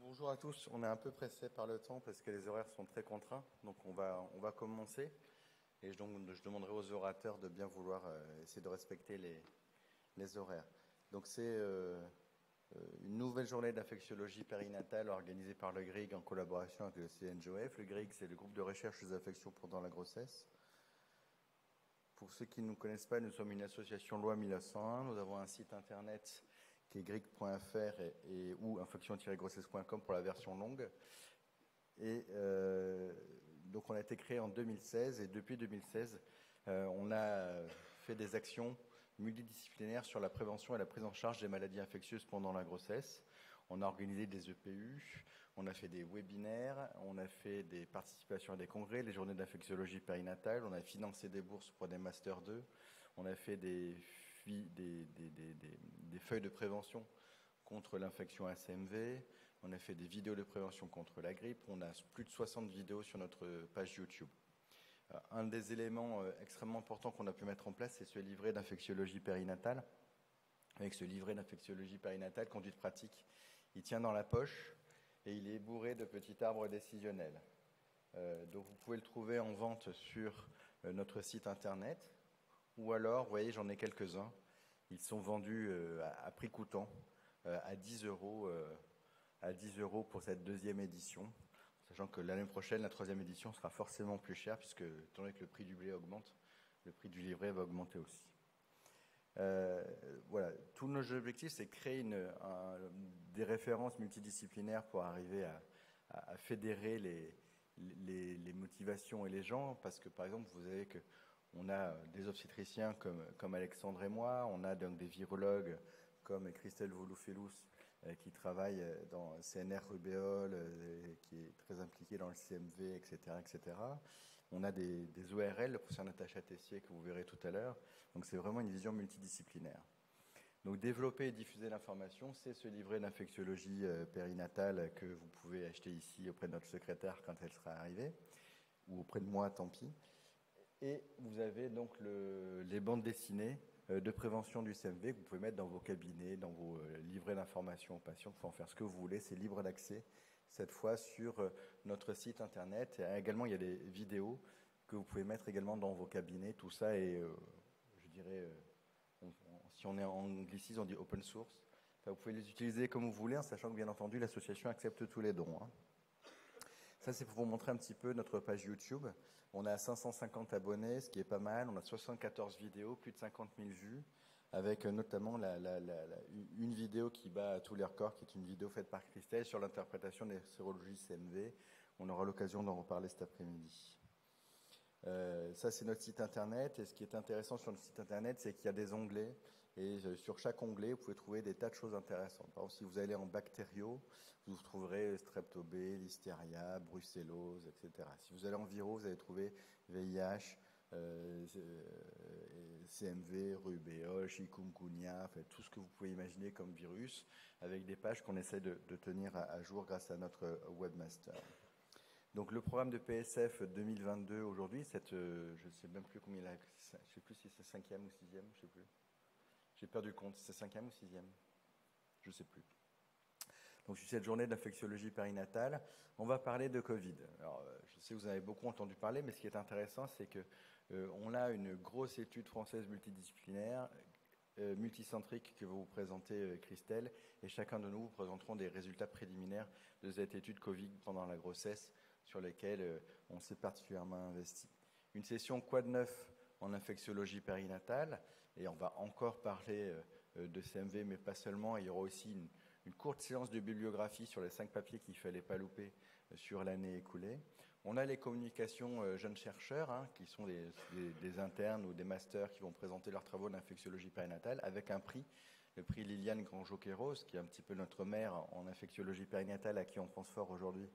Bonjour à tous, on est un peu pressé par le temps parce que les horaires sont très contraints, donc on va commencer et je demanderai aux orateurs de bien vouloir essayer de respecter les horaires. Donc c'est une nouvelle journée d'infectiologie périnatale organisée par le GRIG en collaboration avec le CNJOF. Le GRIG, c'est le groupe de recherche des infections pendant la grossesse. Pour ceux qui ne nous connaissent pas, nous sommes une association loi 1901, nous avons un site internet qui est grig.fr ou infection-grossesse.com pour la version longue. Et donc on a été créé en 2016 et depuis 2016, on a fait des actions multidisciplinaires sur la prévention et la prise en charge des maladies infectieuses pendant la grossesse. On a organisé des EPU, on a fait des webinaires, on a fait des participations à des congrès, les journées d'infectiologie périnatale, on a financé des bourses pour des Master 2, on a fait des feuilles de prévention contre l'infection ACMV, on a fait des vidéos de prévention contre la grippe, on a plus de 60 vidéos sur notre page YouTube. Un des éléments extrêmement importants qu'on a pu mettre en place, c'est ce livret d'infectiologie périnatale. Avec ce livret d'infectiologie périnatale, conduite pratique, il tient dans la poche et il est bourré de petits arbres décisionnels. Donc vous pouvez le trouver en vente sur notre site internet ou alors, vous voyez, j'en ai quelques-uns. Ils sont vendus à prix coûtant, à 10 euros pour cette deuxième édition, sachant que l'année prochaine, la troisième édition sera forcément plus chère puisque, étant donné que le prix du blé augmente, le prix du livret va augmenter aussi. Voilà, tous nos objectifs, c'est créer des références multidisciplinaires pour arriver à fédérer les motivations et les gens, parce que par exemple, vous savez que on a des obstétriciens comme Alexandre et moi, on a donc des virologues comme Christelle Voulou-Fellous qui travaille dans CNR Rubéole, qui est très impliqué dans le CMV, etc., etc. On a des ORL, le professeur Natacha Tessier, que vous verrez tout à l'heure. Donc c'est vraiment une vision multidisciplinaire. Donc développer et diffuser l'information, c'est ce livret d'infectiologie périnatale que vous pouvez acheter ici auprès de notre secrétaire quand elle sera arrivée, ou auprès de moi, tant pis. Et vous avez donc les bandes dessinées de prévention du CMV que vous pouvez mettre dans vos cabinets, dans vos livrets d'information aux patients. Vous pouvez en faire ce que vous voulez, c'est libre d'accès, cette fois sur notre site internet. Et également, il y a des vidéos que vous pouvez mettre également dans vos cabinets. Tout ça est, je dirais, si on est en anglicisme, on dit open source. Enfin, vous pouvez les utiliser comme vous voulez, en sachant que, bien entendu, l'association accepte tous les dons. Ça, c'est pour vous montrer un petit peu notre page YouTube. On a 550 abonnés, ce qui est pas mal. On a 74 vidéos, plus de 50 000 vues, avec notamment une vidéo qui bat tous les records, qui est une vidéo faite par Christelle sur l'interprétation des sérologies CMV. On aura l'occasion d'en reparler cet après-midi. Ça, c'est notre site internet. Et ce qui est intéressant sur notre site internet, c'est qu'il y a des onglets. Et sur chaque onglet, vous pouvez trouver des tas de choses intéressantes. Par exemple, si vous allez en bactériaux, vous trouverez Strepto B, Listeria, Brucellose, etc. Si vous allez en viraux, vous allez trouver VIH, CMV, rubéole, chikungunya, enfin, tout ce que vous pouvez imaginer comme virus, avec des pages qu'on essaie de tenir à jour grâce à notre webmaster. Donc le programme de PSF 2022 aujourd'hui, je ne sais même plus combien il a, je ne sais plus si c'est 5e ou 6e, je ne sais plus. J'ai perdu le compte, c'est 5e ou 6e, je ne sais plus. Donc sur cette journée d'infectiologie périnatale, on va parler de Covid. Alors je sais que vous en avez beaucoup entendu parler, mais ce qui est intéressant, c'est que on a une grosse étude française multidisciplinaire, multicentrique que va vous présenter Christelle, et chacun de nous vous présenterons des résultats préliminaires de cette étude Covid pendant la grossesse, sur lesquels on s'est particulièrement investi. Une session Quad 9 en infectiologie périnatale, et on va encore parler de CMV, mais pas seulement. Il y aura aussi une courte séance de bibliographie sur les 5 papiers qu'il ne fallait pas louper sur l'année écoulée. On a les communications jeunes chercheurs, qui sont des internes ou des masters qui vont présenter leurs travaux d'infectiologie périnatale avec un prix, le prix Liliane Grangeau-Queiroz, qui est un petit peu notre mère en infectiologie périnatale, à qui on pense fort aujourd'hui,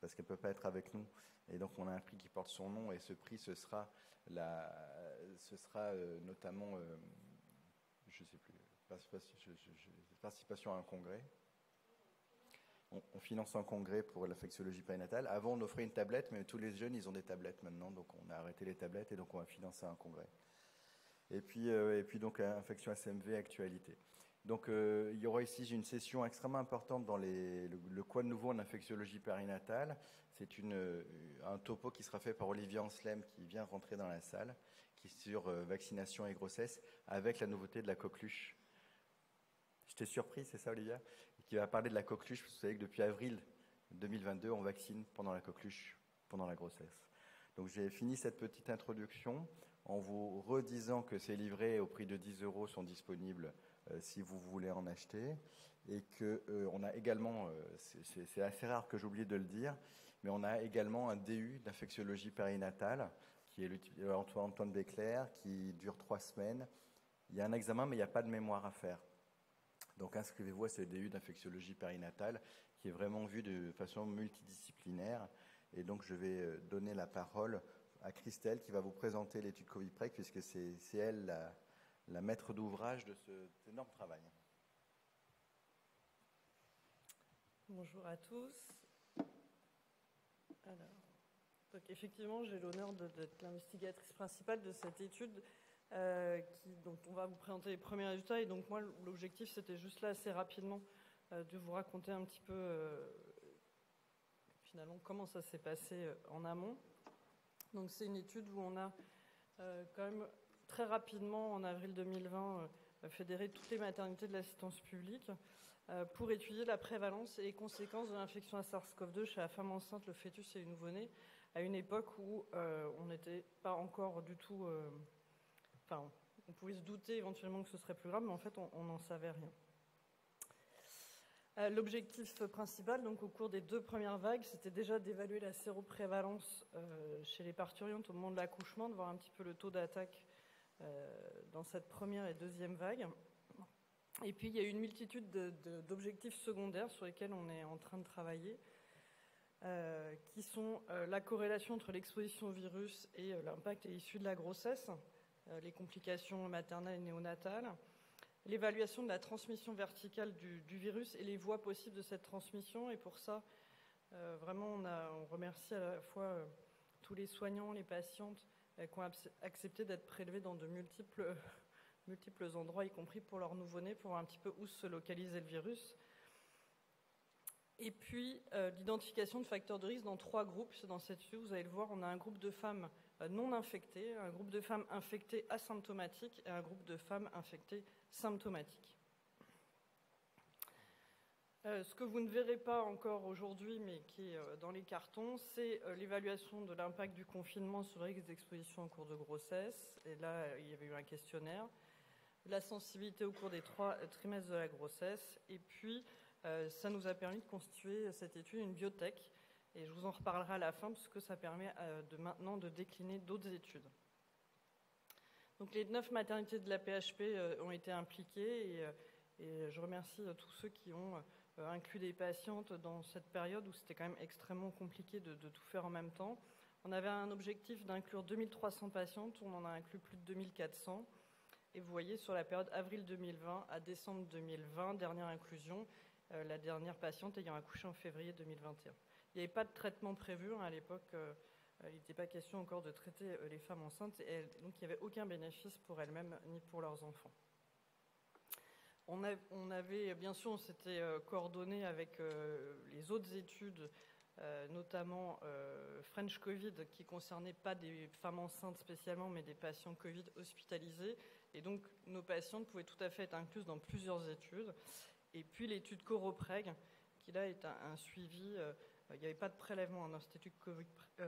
parce qu'elle ne peut pas être avec nous. Et donc on a un prix qui porte son nom, et ce prix, ce sera notamment, je ne sais plus, participation à un congrès. On finance un congrès pour l'infectiologie périnatale. Avant, on offrait une tablette, mais tous les jeunes, ils ont des tablettes maintenant, donc on a arrêté les tablettes, et donc on va financer un congrès. Et puis donc, infection ACMV, actualité. Donc, il y aura ici une session extrêmement importante dans le quoi de nouveau en infectiologie périnatale. C'est un topo qui sera fait par Olivier Anselme qui vient rentrer dans la salle, qui est sur vaccination et grossesse, avec la nouveauté de la coqueluche. Je t'ai surpris, c'est ça, Olivier? Qui va parler de la coqueluche. Vous savez que depuis avril 2022, on vaccine pendant la coqueluche, pendant la grossesse. Donc, j'ai fini cette petite introduction en vous redisant que ces livrets au prix de 10 € sont disponibles si vous voulez en acheter, et qu'on a également, c'est assez rare que j'oublie de le dire, mais on a également un DU d'infectiologie périnatale qui est Antoine Béclair, qui dure 3 semaines. Il y a un examen, mais il n'y a pas de mémoire à faire. Donc inscrivez-vous à ce DU d'infectiologie périnatale qui est vraiment vu de façon multidisciplinaire. Et donc je vais donner la parole à Christelle qui va vous présenter l'étude Covid-PREC, puisque c'est elle la maître d'ouvrage de cet énorme travail. Bonjour à tous. Alors, donc effectivement, j'ai l'honneur d'être l'investigatrice principale de cette étude dont on va vous présenter les premiers résultats. Et donc moi, l'objectif, c'était juste là, assez rapidement, de vous raconter un petit peu, finalement, comment ça s'est passé en amont. Donc c'est une étude où on a quand même très rapidement, en avril 2020, fédéré toutes les maternités de l'assistance publique pour étudier la prévalence et les conséquences de l'infection à SARS-CoV-2 chez la femme enceinte, le fœtus et le nouveau-né, à une époque où on n'était pas encore du tout... Enfin, on pouvait se douter éventuellement que ce serait plus grave, mais en fait, on n'en savait rien. L'objectif principal, donc au cours des 2 premières vagues, c'était déjà d'évaluer la séroprévalence chez les parturientes au moment de l'accouchement, de voir un petit peu le taux d'attaque dans cette première et deuxième vague. Et puis, il y a eu une multitude d'objectifs secondaires sur lesquels on est en train de travailler, qui sont la corrélation entre l'exposition au virus et l'impact issu de la grossesse, les complications maternelles et néonatales, l'évaluation de la transmission verticale du virus et les voies possibles de cette transmission. Et pour ça, vraiment, on remercie à la fois tous les soignants, les patientes qui ont accepté d'être prélevés dans de multiples endroits, y compris pour leur nouveau-né, pour voir un petit peu où se localisait le virus. Et puis, l'identification de facteurs de risque dans 3 groupes. Dans cette étude, vous allez le voir, on a un groupe de femmes non infectées, un groupe de femmes infectées asymptomatiques et un groupe de femmes infectées symptomatiques. Ce que vous ne verrez pas encore aujourd'hui, mais qui est dans les cartons, c'est l'évaluation de l'impact du confinement sur les risques d'exposition en cours de grossesse. Et là, il y avait eu un questionnaire. La sensibilité au cours des 3 trimestres de la grossesse. Et puis, ça nous a permis de constituer cette étude une biotech. Et je vous en reparlerai à la fin, parce que ça permet maintenant de décliner d'autres études. Donc, les 9 maternités de la PHP ont été impliquées. Et je remercie tous ceux qui ont inclus des patientes dans cette période où c'était quand même extrêmement compliqué de tout faire en même temps. On avait un objectif d'inclure 2300 patientes. On en a inclus plus de 2400. Et vous voyez, sur la période avril 2020 à décembre 2020, dernière inclusion, la dernière patiente ayant accouché en février 2021. Il n'y avait pas de traitement prévu à l'époque. Il n'était pas question encore de traiter les femmes enceintes. Et donc, il n'y avait aucun bénéfice pour elles-mêmes ni pour leurs enfants. On avait, bien sûr, on s'était coordonné avec les autres études, notamment French Covid, qui ne concernait pas des femmes enceintes spécialement, mais des patients Covid hospitalisés. Et donc, nos patientes pouvaient tout à fait être incluses dans plusieurs études. Et puis, l'étude COROPREG, qui là est un suivi. Il n'y avait pas de prélèvement en institut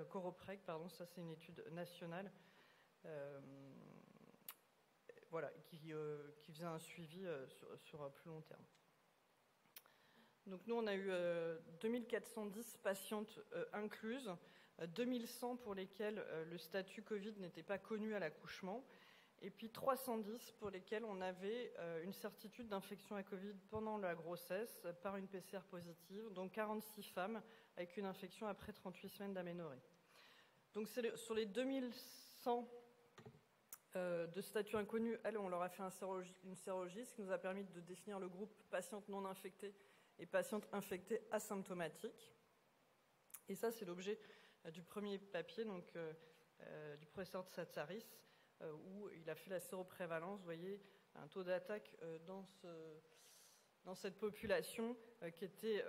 COROPREG, pardon, ça c'est une étude nationale. Voilà, qui faisait un suivi sur plus long terme. Donc nous, on a eu 2410 patientes incluses, 2100 pour lesquelles le statut Covid n'était pas connu à l'accouchement, et puis 310 pour lesquelles on avait une certitude d'infection à Covid pendant la grossesse par une PCR positive, donc 46 femmes avec une infection après 38 semaines d'aménorrhée. Donc sur les 2100 de statut inconnu, elles, on leur a fait une sérologie, ce qui nous a permis de définir le groupe patientes non infectées et patientes infectées asymptomatiques. Et ça, c'est l'objet du premier papier, donc du professeur Tsatsaris, où il a fait la séroprévalence, vous voyez, un taux d'attaque dans cette population qui était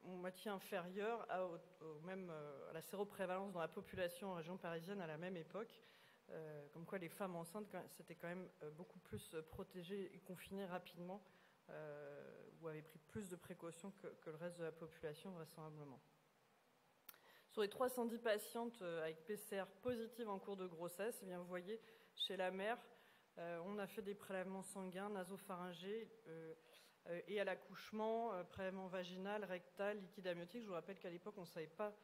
moitié inférieure à la séroprévalence dans la population en région parisienne à la même époque. Comme quoi les femmes enceintes, c'était quand même beaucoup plus protégées et confinées rapidement, ou avaient pris plus de précautions que le reste de la population, vraisemblablement. Sur les 310 patientes avec PCR positive en cours de grossesse, eh bien, vous voyez, chez la mère, on a fait des prélèvements sanguins, nasopharyngés, et à l'accouchement, prélèvement vaginal, rectal, liquide amniotique. Je vous rappelle qu'à l'époque, on ne savait pas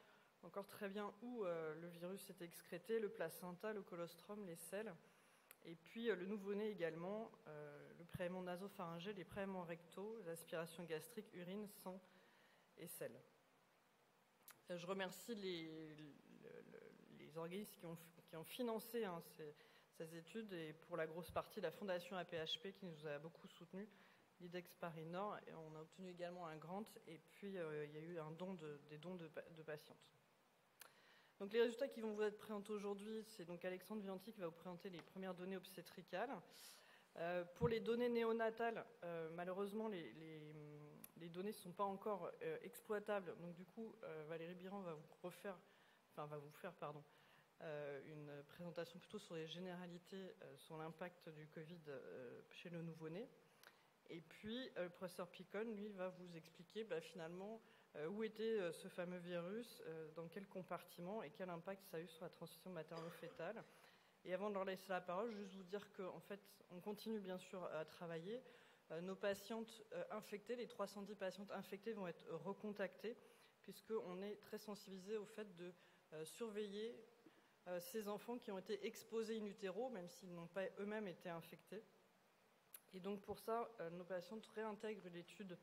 encore très bien où le virus était excrété, le placenta, le colostrum, les selles. Et puis le nouveau-né également, le prélèvement nasopharyngé, les prélèvements rectaux, l'aspiration gastrique, urine, sang et selles. Je remercie les organismes qui ont financé ces études, et pour la grosse partie la Fondation AP-HP qui nous a beaucoup soutenus, l'IDEX Paris Nord, et on a obtenu également un grant, et puis il y a eu des dons de patientes. Donc les résultats qui vont vous être présentés aujourd'hui, c'est donc Alexandre Vianti qui va vous présenter les premières données obstétricales. Pour les données néonatales, malheureusement les données ne sont pas encore exploitables. Donc du coup, Valérie Biran va vous faire une présentation plutôt sur les généralités, sur l'impact du Covid chez le nouveau-né. Et puis, le professeur Picon, lui, va vous expliquer finalement où était ce fameux virus, dans quel compartiment et quel impact ça a eu sur la transmission materno-fétale. Et avant de leur laisser la parole, juste vous dire qu'en fait, on continue bien sûr à travailler. Nos patientes infectées, les 310 patientes infectées vont être recontactées, puisqu'on est très sensibilisé au fait de surveiller ces enfants qui ont été exposés in utero, même s'ils n'ont pas eux-mêmes été infectés. Et donc pour ça, nos patientes réintègrent l'étude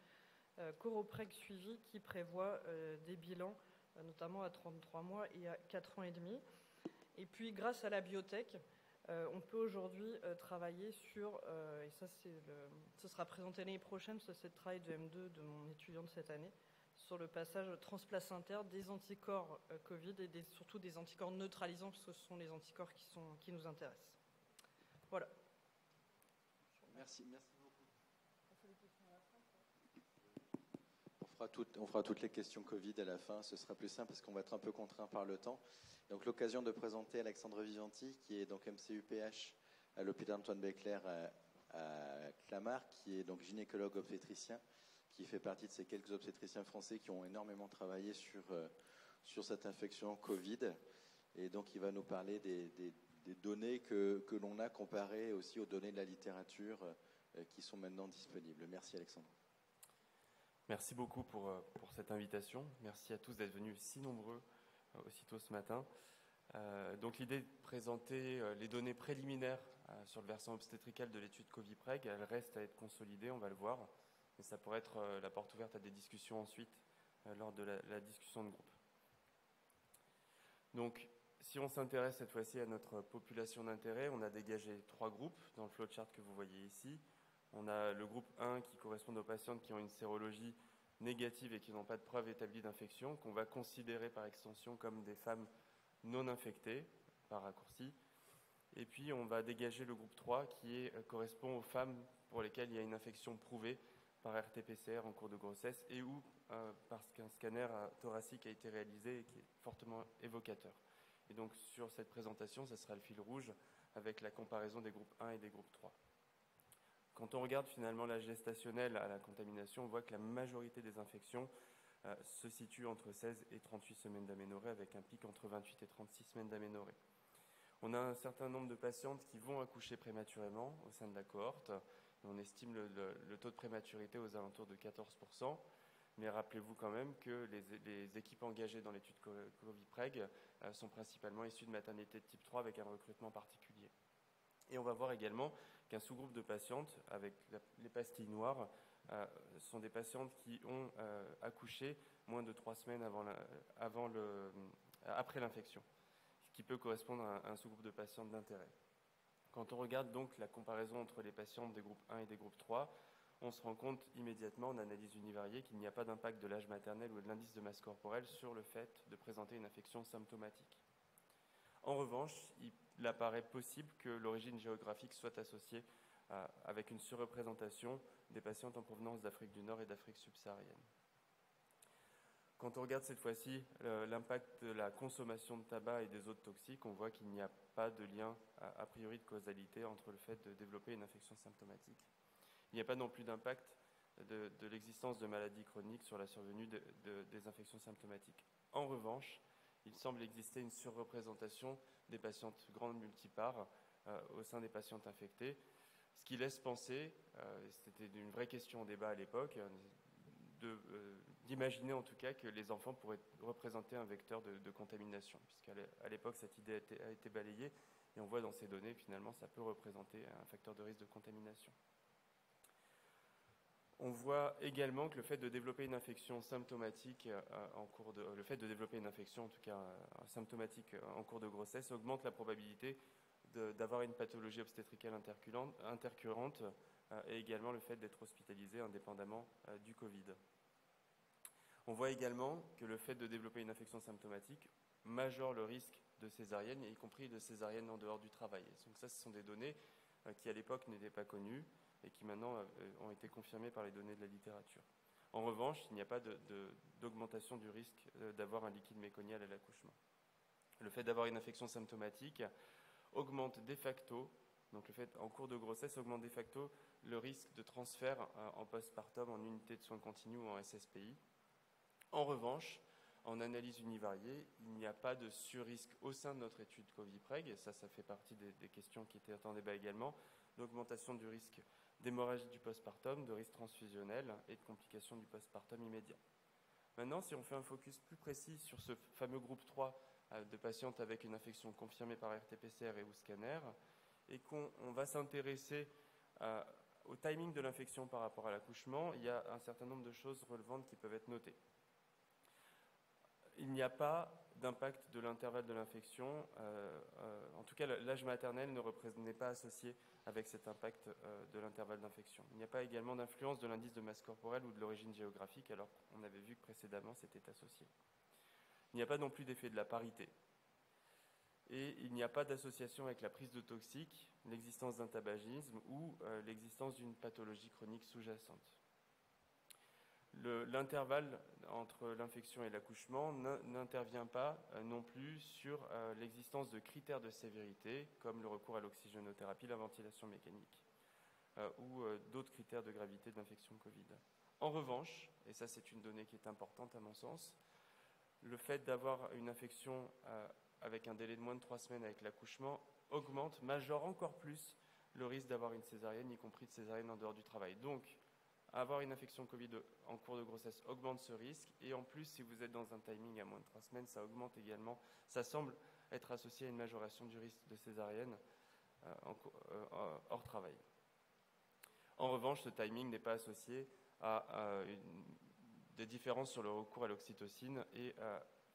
Coropreg suivi qui prévoit des bilans, notamment à 33 mois et à 4 ans et demi. Et puis grâce à la biotech, on peut aujourd'hui travailler sur, et ça ce sera présenté l'année prochaine, c'est le travail de M2 de mon étudiant de cette année, sur le passage transplacentaire des anticorps Covid et surtout des anticorps neutralisants, parce que ce sont les anticorps qui nous intéressent. Voilà. Merci beaucoup. On fera toutes les questions Covid à la fin, ce sera plus simple parce qu'on va être un peu contraint par le temps. Donc l'occasion de présenter Alexandre Vianti, qui est donc MCUPH à l'hôpital Antoine Becler à Clamart, qui est donc gynécologue obstétricien, qui fait partie de ces quelques obstétriciens français qui ont énormément travaillé sur cette infection Covid. Et donc il va nous parler des données que l'on a comparées aussi aux données de la littérature qui sont maintenant disponibles. Merci Alexandre. Merci beaucoup pour cette invitation. Merci à tous d'être venus si nombreux aussitôt ce matin. Donc l'idée de présenter les données préliminaires sur le versant obstétrical de l'étude Covipreg, elle reste à être consolidée, on va le voir, mais ça pourrait être la porte ouverte à des discussions ensuite lors de la discussion de groupe. Donc si on s'intéresse cette fois-ci à notre population d'intérêt, on a dégagé 3 groupes dans le flowchart que vous voyez ici. On a le groupe 1 qui correspond aux patientes qui ont une sérologie négative et qui n'ont pas de preuve établie d'infection, qu'on va considérer par extension comme des femmes non infectées, par raccourci. Et puis on va dégager le groupe 3 qui correspond aux femmes pour lesquelles il y a une infection prouvée par RT-PCR en cours de grossesse et ou parce qu'un scanner thoracique a été réalisé et qui est fortement évocateur. Et donc sur cette présentation, ça sera le fil rouge avec la comparaison des groupes 1 et des groupes 3. Quand on regarde finalement l'âge gestationnel à la contamination, on voit que la majorité des infections se situe entre 16 et 38 semaines d'aménorrhée, avec un pic entre 28 et 36 semaines d'aménorrhée. On a un certain nombre de patientes qui vont accoucher prématurément au sein de la cohorte. On estime le taux de prématurité aux alentours de 14%. Mais rappelez-vous quand même que les équipes engagées dans l'étude Covipreg sont principalement issues de maternité de type 3 avec un recrutement particulier. Et on va voir également qu'un sous-groupe de patientes avec les pastilles noires sont des patientes qui ont accouché moins de 3 semaines après l'infection, ce qui peut correspondre à un sous-groupe de patientes d'intérêt. Quand on regarde donc la comparaison entre les patientes des groupes 1 et des groupes 3, on se rend compte immédiatement en analyse univariée qu'il n'y a pas d'impact de l'âge maternel ou de l'indice de masse corporelle sur le fait de présenter une infection symptomatique. En revanche, il apparaît possible que l'origine géographique soit associée avec une surreprésentation des patientes en provenance d'Afrique du Nord et d'Afrique subsaharienne. Quand on regarde cette fois-ci l'impact de la consommation de tabac et des autres toxiques, on voit qu'il n'y a pas de lien a priori de causalité entre le fait de développer une infection symptomatique. Il n'y a pas non plus d'impact de l'existence de maladies chroniques sur la survenue des infections symptomatiques. En revanche, il semble exister une surreprésentation des patientes grandes multipares au sein des patientes infectées, ce qui laisse penser, c'était une vraie question au débat à l'époque, d'imaginer en tout cas que les enfants pourraient représenter un vecteur de contamination, puisqu'à l'époque cette idée a été balayée, et on voit dans ces données finalement ça peut représenter un facteur de risque de contamination. On voit également que le fait de développer une infection symptomatique le fait de développer une infection en tout cas symptomatique en cours de grossesse augmente la probabilité d'avoir une pathologie obstétricale intercurrente et également le fait d'être hospitalisé indépendamment du Covid. On voit également que le fait de développer une infection symptomatique majore le risque de césarienne, y compris de césarienne en dehors du travail. Donc ça, ce sont des données qui à l'époque n'étaient pas connues et qui maintenant ont été confirmées par les données de la littérature. En revanche, il n'y a pas d'augmentation du risque d'avoir un liquide méconial à l'accouchement. Le fait d'avoir une infection symptomatique augmente de facto, donc le fait en cours de grossesse augmente de facto le risque de transfert en postpartum en unité de soins continus ou en SSPI. En revanche, en analyse univariée, il n'y a pas de surrisque au sein de notre étude Covid-Preg, et ça fait partie des questions qui étaient en débat également, d'augmentation du risque d'hémorragie du postpartum, de risque transfusionnel et de complications du postpartum immédiat. Maintenant, si on fait un focus plus précis sur ce fameux groupe 3 de patientes avec une infection confirmée par RT-PCR et ou scanner, et qu'on va s'intéresser au timing de l'infection par rapport à l'accouchement, il y a un certain nombre de choses relevantes qui peuvent être notées. Il n'y a pas d'impact de l'intervalle de l'infection. En tout cas, l'âge maternel n'est pas associé avec cet impact de l'intervalle d'infection. Il n'y a pas également d'influence de l'indice de masse corporelle ou de l'origine géographique, alors qu'on avait vu que précédemment c'était associé. Il n'y a pas non plus d'effet de la parité. Et il n'y a pas d'association avec la prise de toxiques, l'existence d'un tabagisme ou l'existence d'une pathologie chronique sous-jacente. L'intervalle entre l'infection et l'accouchement n'intervient pas non plus sur l'existence de critères de sévérité, comme le recours à l'oxygénothérapie, la ventilation mécanique, ou d'autres critères de gravité de l'infection Covid. En revanche, et ça c'est une donnée qui est importante à mon sens, le fait d'avoir une infection avec un délai de moins de 3 semaines avec l'accouchement majore encore plus le risque d'avoir une césarienne, y compris de césarienne en dehors du travail. Donc, avoir une infection Covid en cours de grossesse augmente ce risque, et en plus, si vous êtes dans un timing à moins de 3 semaines, ça augmente également, ça semble être associé à une majoration du risque de césarienne hors travail. En revanche, ce timing n'est pas associé à des différences sur le recours à l'oxytocine et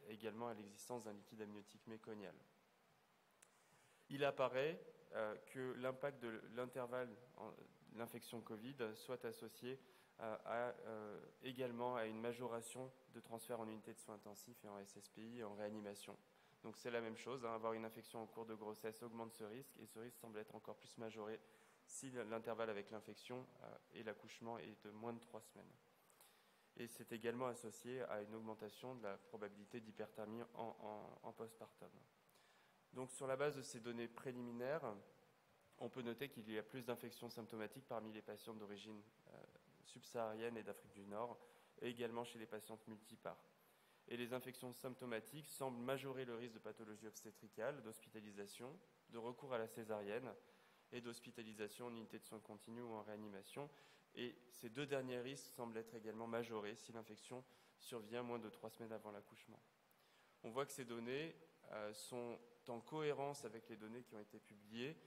également à l'existence d'un liquide amniotique méconial. Il apparaît que l'impact de l'intervalle de l'infection Covid soit associé également à une majoration de transfert en unité de soins intensifs et en SSPI et en réanimation. Donc c'est la même chose, avoir une infection en cours de grossesse augmente ce risque, et ce risque semble être encore plus majoré si l'intervalle avec l'infection et l'accouchement est de moins de 3 semaines. Et c'est également associé à une augmentation de la probabilité d'hyperthermie en postpartum. Donc sur la base de ces données préliminaires, on peut noter qu'il y a plus d'infections symptomatiques parmi les patients d'origine subsaharienne et d'Afrique du Nord, et également chez les patientes multipares. Et les infections symptomatiques semblent majorer le risque de pathologie obstétricale, d'hospitalisation, de recours à la césarienne et d'hospitalisation en unité de soins continus ou en réanimation. Et ces deux derniers risques semblent être également majorés si l'infection survient moins de 3 semaines avant l'accouchement. On voit que ces données sont en cohérence avec les données qui ont été publiées.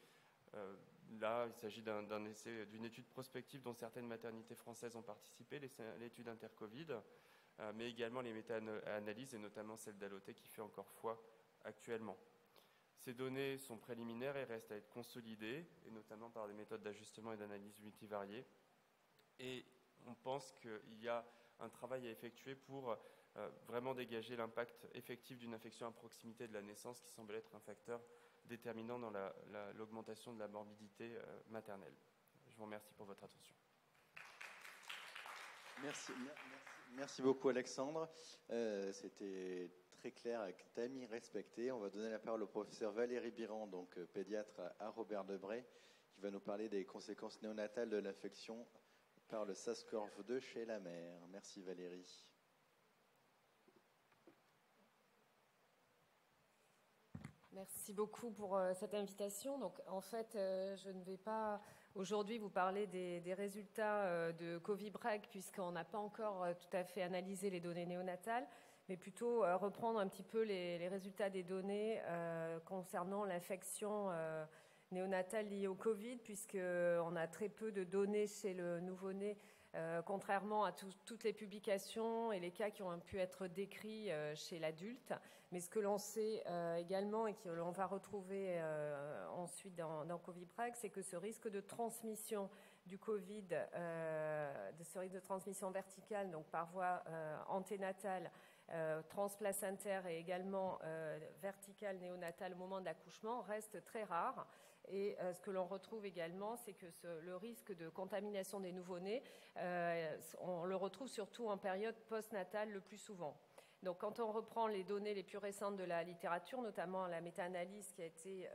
Là, il s'agit d'une étude prospective dont certaines maternités françaises ont participé, l'étude Intercovid, mais également les méta-analyses, et notamment celle d'Alloté qui fait encore foi actuellement. Ces données sont préliminaires et restent à être consolidées, et notamment par des méthodes d'ajustement et d'analyse multivariées. Et on pense qu'il y a un travail à effectuer pour vraiment dégager l'impact effectif d'une infection à proximité de la naissance, qui semble être un facteur déterminant dans l'augmentation de la morbidité maternelle. Je vous remercie pour votre attention. Merci beaucoup Alexandre. C'était très clair avec Tammy respecté. On va donner la parole au professeur Valérie Biran, donc pédiatre à Robert Debré, qui va nous parler des conséquences néonatales de l'infection par le SARS-CoV-2 chez la mère. Merci Valérie. Merci beaucoup pour cette invitation. Donc, en fait, je ne vais pas aujourd'hui vous parler des résultats de Covibrec, puisqu'on n'a pas encore tout à fait analysé les données néonatales, mais plutôt reprendre un petit peu les résultats des données concernant l'infection néonatale liée au Covid, puisqu'on a très peu de données chez le nouveau-né, contrairement à toutes les publications et les cas qui ont pu être décrits chez l'adulte. Mais ce que l'on sait également et que l'on va retrouver ensuite dans Covibrec, c'est que ce risque de transmission du Covid, ce risque de transmission verticale, donc par voie anténatale, transplacentaire et également verticale néonatale au moment de l'accouchement, reste très rare. Et ce que l'on retrouve également, c'est que le risque de contamination des nouveau-nés, on le retrouve surtout en période postnatale le plus souvent. Donc, quand on reprend les données les plus récentes de la littérature, notamment la méta-analyse qui a été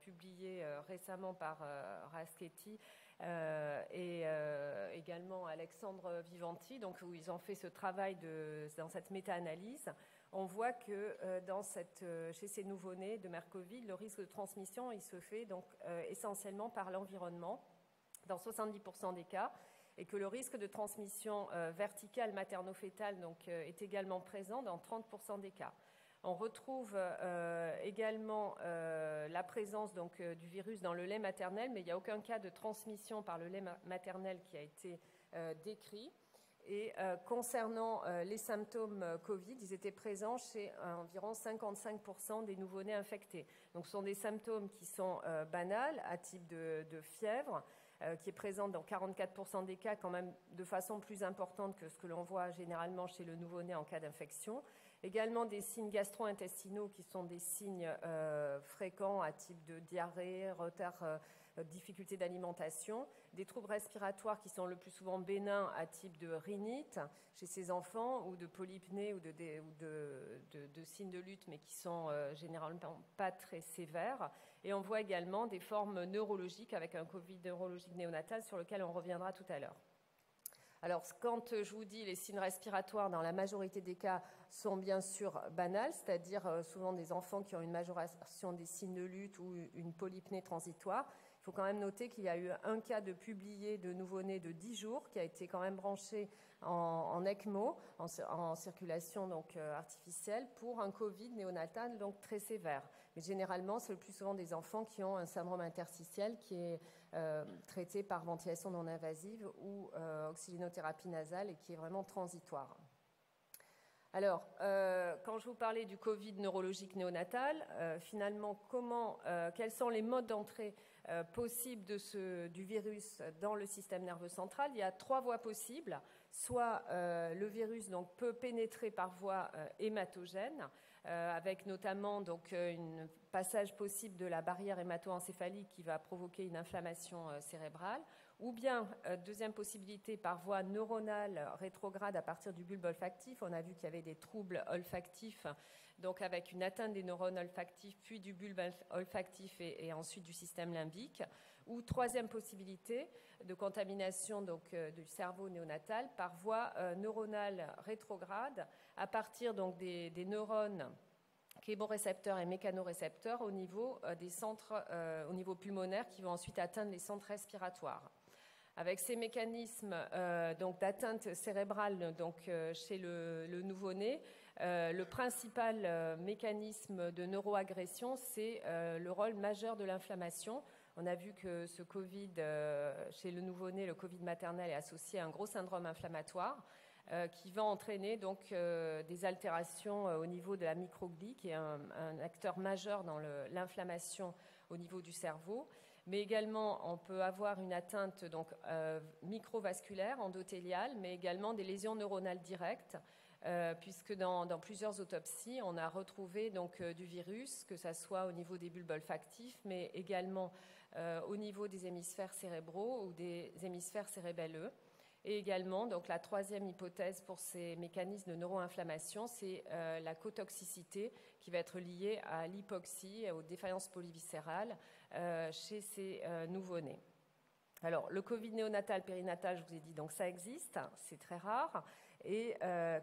publiée récemment par Raschetti et également Alexandre Vivanti, donc où ils ont fait ce travail dans cette méta-analyse, on voit que chez ces nouveau-nés de mère Covid, le risque de transmission, il se fait donc essentiellement par l'environnement, dans 70% des cas, et que le risque de transmission verticale materno-fétale donc, est également présent dans 30% des cas. On retrouve également la présence donc, du virus dans le lait maternel, mais il n'y a aucun cas de transmission par le lait maternel qui a été décrit. Et concernant les symptômes Covid, ils étaient présents chez environ 55% des nouveau-nés infectés. Donc ce sont des symptômes qui sont banals, à type de fièvre, qui est présente dans 44% des cas, quand même de façon plus importante que ce que l'on voit généralement chez le nouveau-né en cas d'infection. Également des signes gastro-intestinaux qui sont des signes fréquents à type de diarrhée, retard, difficulté d'alimentation, des troubles respiratoires qui sont le plus souvent bénins à type de rhinite chez ces enfants ou de polypnées ou de signes de lutte mais qui sont généralement pas très sévères. Et on voit également des formes neurologiques avec un Covid neurologique néonatal sur lequel on reviendra tout à l'heure. Alors, quand je vous dis les signes respiratoires, dans la majorité des cas, sont bien sûr banals, c'est-à-dire souvent des enfants qui ont une majoration des signes de lutte ou une polypnée transitoire. Il faut quand même noter qu'il y a eu un cas de publié de nouveau-né de 10 jours qui a été quand même branché en ECMO, en circulation donc, artificielle, pour un Covid néonatal donc très sévère. Mais généralement, c'est le plus souvent des enfants qui ont un syndrome interstitiel qui est traité par ventilation non invasive ou oxygénothérapie nasale et qui est vraiment transitoire. Alors, quand je vous parlais du Covid neurologique néonatal, finalement, quels sont les modes d'entrée possibles du virus dans le système nerveux central? Il y a 3 voies possibles. Soit le virus donc, peut pénétrer par voie hématogène, avec notamment donc, un passage possible de la barrière hémato-encéphalique qui va provoquer une inflammation cérébrale, ou bien, deuxième possibilité, par voie neuronale rétrograde à partir du bulbe olfactif. On a vu qu'il y avait des troubles olfactifs, donc avec une atteinte des neurones olfactifs, puis du bulbe olfactif et ensuite du système limbique. Ou troisième possibilité de contamination donc, du cerveau néonatal par voie neuronale rétrograde à partir donc, des neurones chémorécepteurs et mécanorécepteurs au niveau des centres, au niveau pulmonaire qui vont ensuite atteindre les centres respiratoires. Avec ces mécanismes donc, d'atteinte cérébrale donc, chez le nouveau-né, le principal mécanisme de neuroagression, c'est le rôle majeur de l'inflammation. On a vu que ce Covid, chez le nouveau-né, le Covid maternel est associé à un gros syndrome inflammatoire qui va entraîner donc, des altérations au niveau de la microglie, qui est un acteur majeur dans l'inflammation au niveau du cerveau. Mais également, on peut avoir une atteinte donc, microvasculaire, endothéliale, mais également des lésions neuronales directes, puisque dans plusieurs autopsies, on a retrouvé donc, du virus, que ce soit au niveau des bulbes olfactifs, mais également au niveau des hémisphères cérébraux ou des hémisphères cérébelleux. Et également, donc la troisième hypothèse pour ces mécanismes de neuroinflammation, c'est la cotoxicité qui va être liée à l'hypoxie et aux défaillances polyviscérales chez ces nouveau-nés. Alors, le Covid néonatal, périnatal, je vous ai dit, donc ça existe, c'est très rare. Et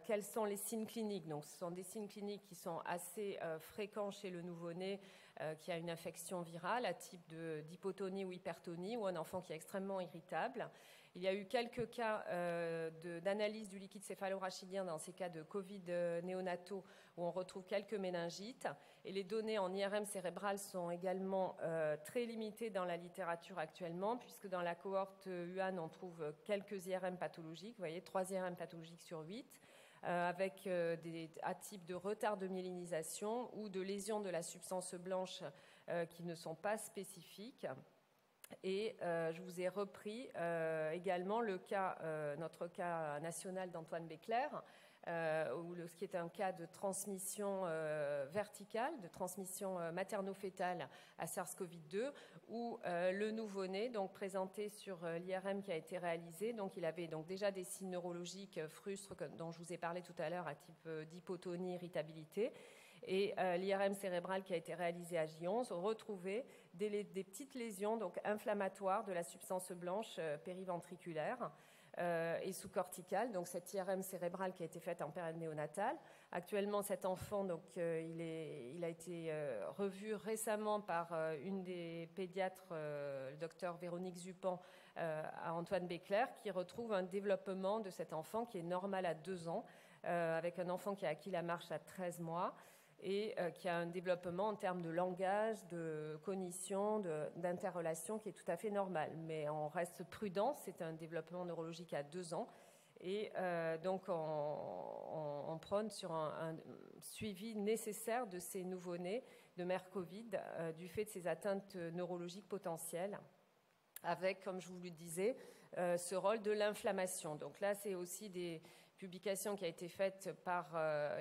quels sont les signes cliniques? Donc, ce sont des signes cliniques qui sont assez fréquents chez le nouveau-né qui a une infection virale à type d'hypotonie ou hypertonie, ou un enfant qui est extrêmement irritable. Il y a eu quelques cas d'analyse du liquide céphalorachidien dans ces cas de Covid néonataux où on retrouve quelques méningites. Et les données en IRM cérébrale sont également très limitées dans la littérature actuellement, puisque dans la cohorte UAN, on trouve quelques IRM pathologiques, vous voyez, 3 IRM pathologiques sur 8, avec des types de retard de myélinisation ou de lésions de la substance blanche qui ne sont pas spécifiques. Et je vous ai repris également notre cas national d'Antoine Béclair, ce qui est un cas de transmission verticale, de transmission materno-fétale à SARS-CoV-2, où le nouveau-né, donc présenté sur l'IRM qui a été réalisé, donc il avait donc déjà des signes neurologiques frustres dont je vous ai parlé tout à l'heure à type d'hypotonie, irritabilité. Et l'IRM cérébral qui a été réalisé à J11 retrouvait des petites lésions donc inflammatoires de la substance blanche périventriculaire et sous-corticale. Donc cette IRM cérébrale qui a été faite en période néonatale. Actuellement, cet enfant, donc, il a été revu récemment par une des pédiatres, le docteur Véronique Zupan, à Antoine Béclair, qui retrouve un développement de cet enfant qui est normal à 2 ans, avec un enfant qui a acquis la marche à 13 mois. Et qui a un développement en termes de langage, de cognition, d'interrelation qui est tout à fait normal. Mais on reste prudent, c'est un développement neurologique à 2 ans. Et donc on prône sur un suivi nécessaire de ces nouveau-nés de mère Covid du fait de ces atteintes neurologiques potentielles, avec, comme je vous le disais, ce rôle de l'inflammation. Donc là, c'est aussi des publication qui a été faite par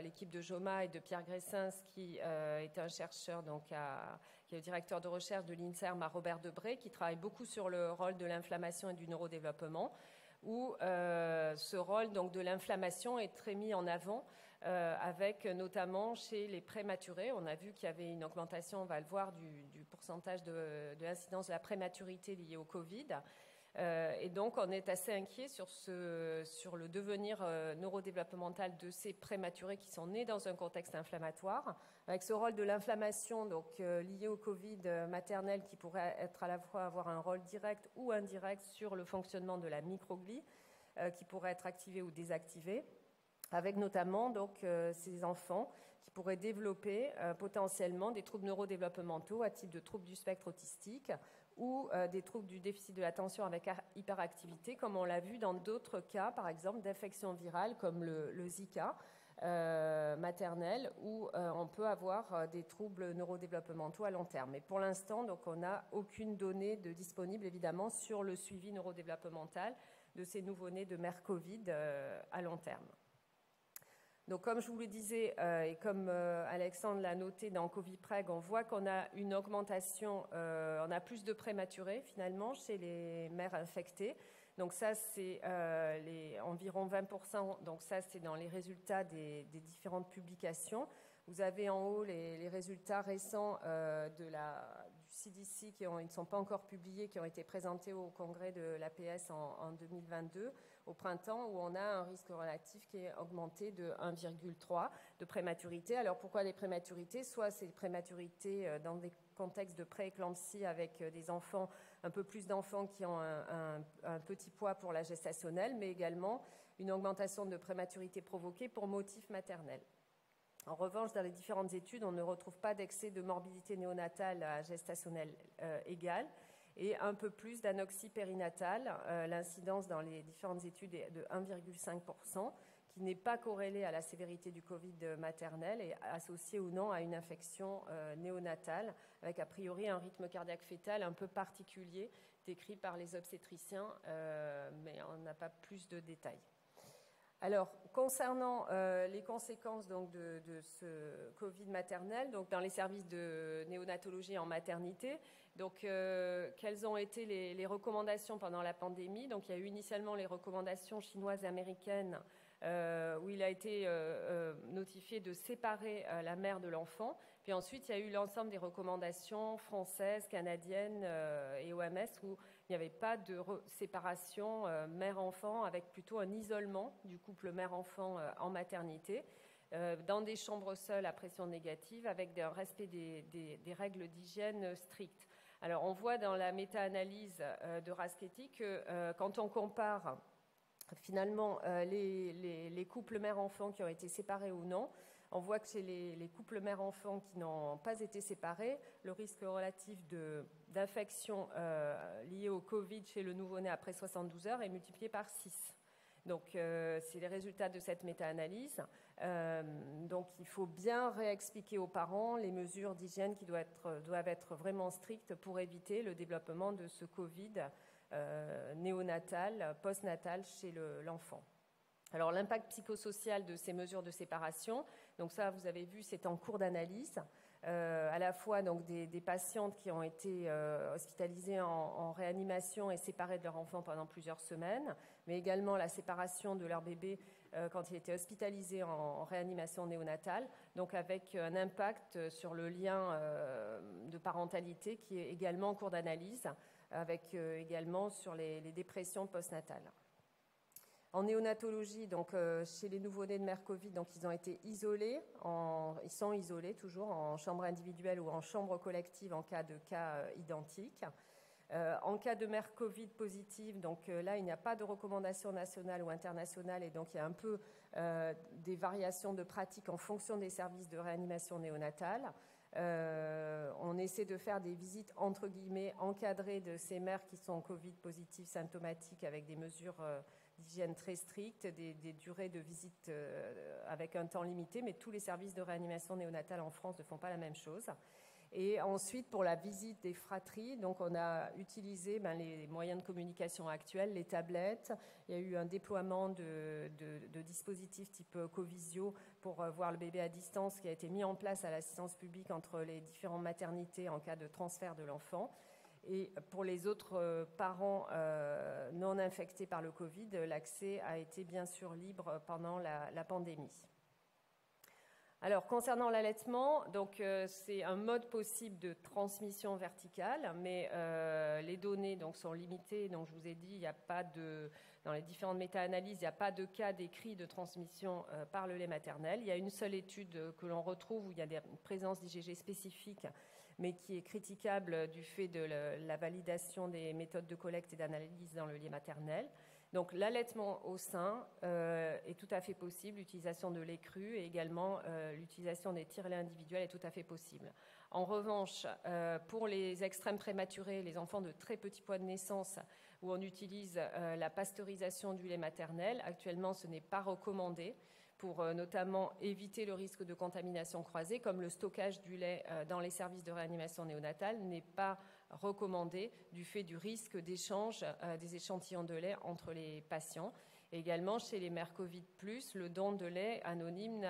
l'équipe de Joma et de Pierre Gressens, qui est un chercheur, donc qui est le directeur de recherche de l'INSERM à Robert Debré, qui travaille beaucoup sur le rôle de l'inflammation et du neurodéveloppement, où ce rôle donc, de l'inflammation est très mis en avant, avec notamment chez les prématurés. On a vu qu'il y avait une augmentation, on va le voir, du pourcentage de l'incidence de la prématurité liée au Covid. Et donc, on est assez inquiet sur le devenir neurodéveloppemental de ces prématurés qui sont nés dans un contexte inflammatoire, avec ce rôle de l'inflammation donc lié au Covid maternel qui pourrait être à la fois avoir un rôle direct ou indirect sur le fonctionnement de la microglie, qui pourrait être activée ou désactivée, avec notamment donc ces enfants qui pourraient développer potentiellement des troubles neurodéveloppementaux à type de troubles du spectre autistique, ou des troubles du déficit de l'attention avec hyperactivité, comme on l'a vu dans d'autres cas, par exemple d'infections virales comme le Zika maternel, où on peut avoir des troubles neurodéveloppementaux à long terme. Mais pour l'instant, donc, on n'a aucune donnée disponible, évidemment, sur le suivi neurodéveloppemental de ces nouveau-nés de mère Covid à long terme. Donc, comme je vous le disais, et comme Alexandre l'a noté dans Covipreg, on voit qu'on a une augmentation, on a plus de prématurés finalement chez les mères infectées. Donc ça, c'est environ 20%. Donc ça, c'est dans les résultats des différentes publications. Vous avez en haut les résultats récents du CDC qui ne sont pas encore publiés, qui ont été présentés au congrès de l'APS en 2022, au printemps, où on a un risque relatif qui est augmenté de 1,3 de prématurité. Alors pourquoi les prématurités? Soit c'est des prématurités dans des contextes de pré-éclampsie avec des enfants, un peu plus d'enfants qui ont un petit poids pour la gestationnelle, mais également une augmentation de prématurité provoquée pour motif maternel. En revanche, dans les différentes études, on ne retrouve pas d'excès de morbidité néonatale à gestationnelle égale et un peu plus d'anoxie périnatale. L'incidence dans les différentes études est de 1,5%, qui n'est pas corrélée à la sévérité du Covid maternel et associée ou non à une infection néonatale, avec a priori un rythme cardiaque fœtal un peu particulier décrit par les obstétriciens, mais on n'a pas plus de détails. Alors, concernant les conséquences donc, de ce Covid maternel, donc dans les services de néonatologie en maternité, donc quelles ont été les recommandations pendant la pandémie? Donc, il y a eu initialement les recommandations chinoises et américaines où il a été notifié de séparer la mère de l'enfant. Puis ensuite, il y a eu l'ensemble des recommandations françaises, canadiennes et OMS où il n'y avait pas de séparation mère-enfant, avec plutôt un isolement du couple mère-enfant en maternité, dans des chambres seules à pression négative, avec un respect des règles d'hygiène strictes. Alors, on voit dans la méta-analyse de Raschetti que quand on compare finalement les couples mère-enfant qui ont été séparés ou non, on voit que chez les couples mère-enfant qui n'ont pas été séparés, le risque relatif d'infection liée au Covid chez le nouveau-né après 72 heures est multiplié par 6. Donc, c'est les résultats de cette méta-analyse. Donc, il faut bien réexpliquer aux parents les mesures d'hygiène qui doivent être vraiment strictes pour éviter le développement de ce Covid néonatal, postnatal chez l'enfant. Alors, l'impact psychosocial de ces mesures de séparation, donc ça, vous avez vu, c'est en cours d'analyse, à la fois donc, des patientes qui ont été hospitalisées en réanimation et séparées de leur enfant pendant plusieurs semaines, mais également la séparation de leur bébé quand il était hospitalisé en réanimation néonatale, donc avec un impact sur le lien de parentalité qui est également en cours d'analyse, avec également sur les dépressions postnatales. En néonatologie, donc chez les nouveau-nés de mère Covid, donc ils ont été isolés, ils sont isolés toujours en chambre individuelle ou en chambre collective en cas de cas identiques. En cas de mère Covid positive, donc là il n'y a pas de recommandation nationale ou internationale et donc il y a un peu des variations de pratique en fonction des services de réanimation néonatale. On essaie de faire des visites entre guillemets encadrées de ces mères qui sont Covid positives symptomatiques avec des mesures d'hygiène très strictes, des durées de visite avec un temps limité, mais tous les services de réanimation néonatale en France ne font pas la même chose. Et ensuite, pour la visite des fratries, donc on a utilisé les moyens de communication actuels, les tablettes. Il y a eu un déploiement de dispositifs type Covisio pour voir le bébé à distance qui a été mis en place à l'assistance publique entre les différentes maternités en cas de transfert de l'enfant. Et pour les autres parents non infectés par le Covid, l'accès a été bien sûr libre pendant la pandémie. Alors, concernant l'allaitement, donc c'est un mode possible de transmission verticale, mais les données donc, sont limitées. Donc, je vous ai dit, il n'y a pas dans les différentes méta-analyses, il n'y a pas de cas décrits de transmission par le lait maternel. Il y a une seule étude que l'on retrouve où il y a des présences d'IgG spécifiques, mais qui est critiquable du fait de la validation des méthodes de collecte et d'analyse dans le lait maternel. Donc l'allaitement au sein est tout à fait possible, l'utilisation de lait cru et également l'utilisation des tire-laits individuels est tout à fait possible. En revanche, pour les extrêmes prématurés, les enfants de très petits poids de naissance, où on utilise la pasteurisation du lait maternel, actuellement ce n'est pas recommandé pour notamment éviter le risque de contamination croisée, comme le stockage du lait dans les services de réanimation néonatale n'est pas recommandé du fait du risque d'échange des échantillons de lait entre les patients. Et également, chez les mères Covid+, le don de lait anonyme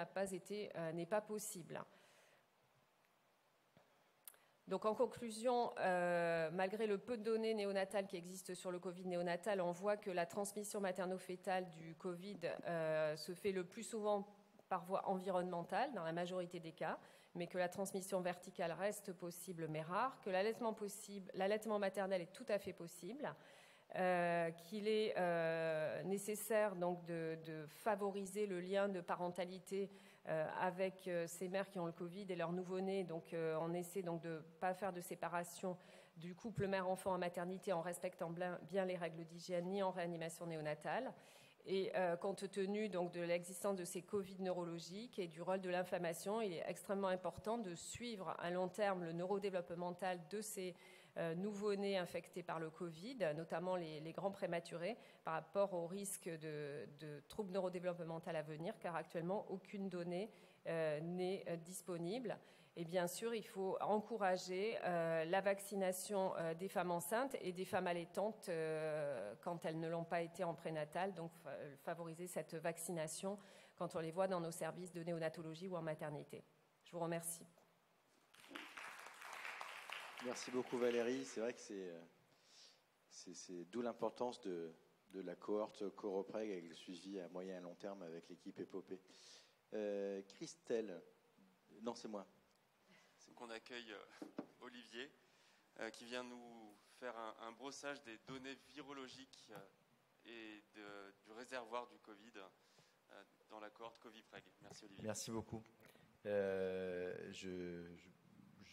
n'est pas possible. Donc en conclusion, malgré le peu de données néonatales qui existent sur le Covid néonatal, on voit que la transmission materno-fétale du Covid se fait le plus souvent par voie environnementale dans la majorité des cas, mais que la transmission verticale reste possible mais rare, que l'allaitement maternel est tout à fait possible, qu'il est nécessaire donc de favoriser le lien de parentalité avec ces mères qui ont le Covid et leurs nouveau-nés. Donc on essaie donc de ne pas faire de séparation du couple mère-enfant en maternité en respectant bien les règles d'hygiène ni en réanimation néonatale. Et compte tenu donc de l'existence de ces Covid neurologiques et du rôle de l'inflammation, il est extrêmement important de suivre à long terme le neurodéveloppemental de ces nouveau-nés infectés par le Covid, notamment les grands prématurés, par rapport au risque de troubles neurodéveloppementaux à venir, car actuellement, aucune donnée n'est disponible. Et bien sûr, il faut encourager la vaccination des femmes enceintes et des femmes allaitantes quand elles ne l'ont pas été en prénatal, donc favoriser cette vaccination quand on les voit dans nos services de néonatologie ou en maternité. Je vous remercie. Merci beaucoup Valérie. C'est vrai que c'est d'où l'importance de la cohorte Coropreg avec le suivi à moyen et long terme avec l'équipe Épopée. Christelle, non c'est moi. Donc on accueille Olivier qui vient nous faire un brossage des données virologiques et du réservoir du Covid dans la cohorte Covipreg. Merci Olivier. Merci beaucoup.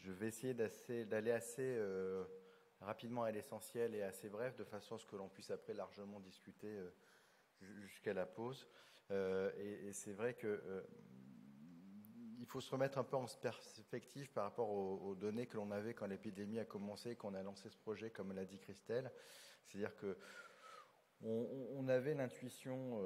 Je vais essayer d'aller assez rapidement à l'essentiel et assez bref, de façon à ce que l'on puisse après largement discuter jusqu'à la pause. Et c'est vrai que il faut se remettre un peu en perspective par rapport aux données que l'on avait quand l'épidémie a commencé, qu'on a lancé ce projet, comme l'a dit Christelle. C'est-à-dire que on avait l'intuition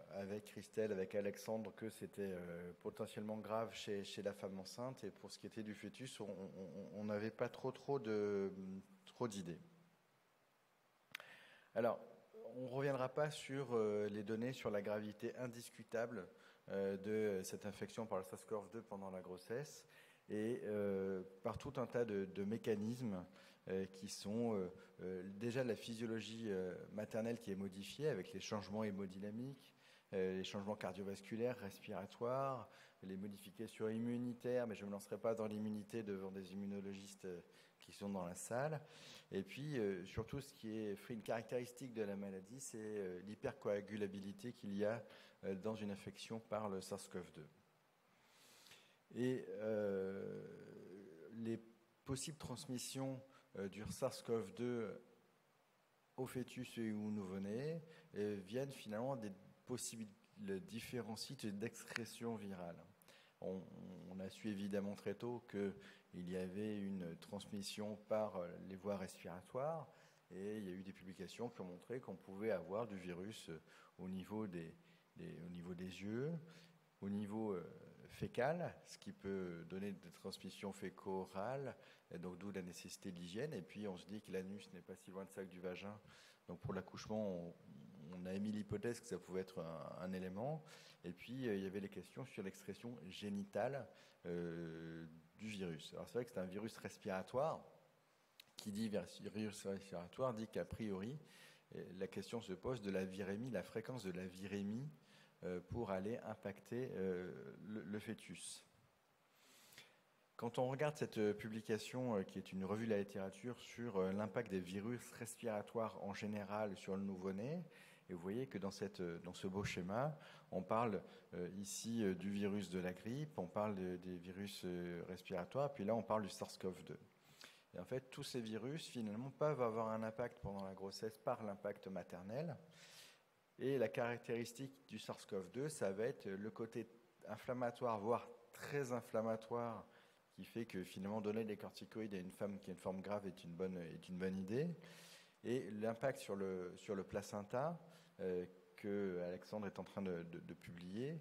avec Christelle, avec Alexandre, que c'était potentiellement grave chez la femme enceinte. Et pour ce qui était du fœtus, on n'avait pas trop d'idées. Alors, on ne reviendra pas sur les données sur la gravité indiscutable de cette infection par le SARS-CoV-2 pendant la grossesse et par tout un tas de mécanismes qui sont déjà la physiologie maternelle qui est modifiée avec les changements hémodynamiques, les changements cardiovasculaires, respiratoires, les modifications immunitaires, mais je ne me lancerai pas dans l'immunité devant des immunologistes qui sont dans la salle. Et puis, surtout, ce qui est une caractéristique de la maladie, c'est l'hypercoagulabilité qu'il y a dans une infection par le SARS-CoV-2. Et les possibles transmissions du SARS-CoV-2 au fœtus et aux nouveau-nés viennent finalement des possibles différents sites d'excrétion virale. On a su évidemment très tôt qu'il y avait une transmission par les voies respiratoires et il y a eu des publications qui ont montré qu'on pouvait avoir du virus au niveau des yeux, au niveau fécal, ce qui peut donner des transmissions féco-orales, donc d'où la nécessité de l'hygiène. Et puis on se dit que l'anus n'est pas si loin de ça que du vagin. Donc pour l'accouchement, on a émis l'hypothèse que ça pouvait être un élément. Et puis il y avait les questions sur l'expression génitale du virus. Alors c'est vrai que c'est un virus respiratoire. Qui dit virus respiratoire dit qu'a priori, la question se pose de la virémie, la fréquence de la virémie pour aller impacter le fœtus. Quand on regarde cette publication qui est une revue de la littérature sur l'impact des virus respiratoires en général sur le nouveau-né, et vous voyez que dans ce beau schéma, on parle ici du virus de la grippe, on parle des virus respiratoires, puis là on parle du SARS-CoV-2. Et en fait, tous ces virus, finalement, peuvent avoir un impact pendant la grossesse par l'impact maternel. Et la caractéristique du SARS-CoV-2, ça va être le côté inflammatoire, voire très inflammatoire, qui fait que finalement donner des corticoïdes à une femme qui a une forme grave est une bonne idée. Et l'impact sur le placenta, que Alexandre est en train de publier,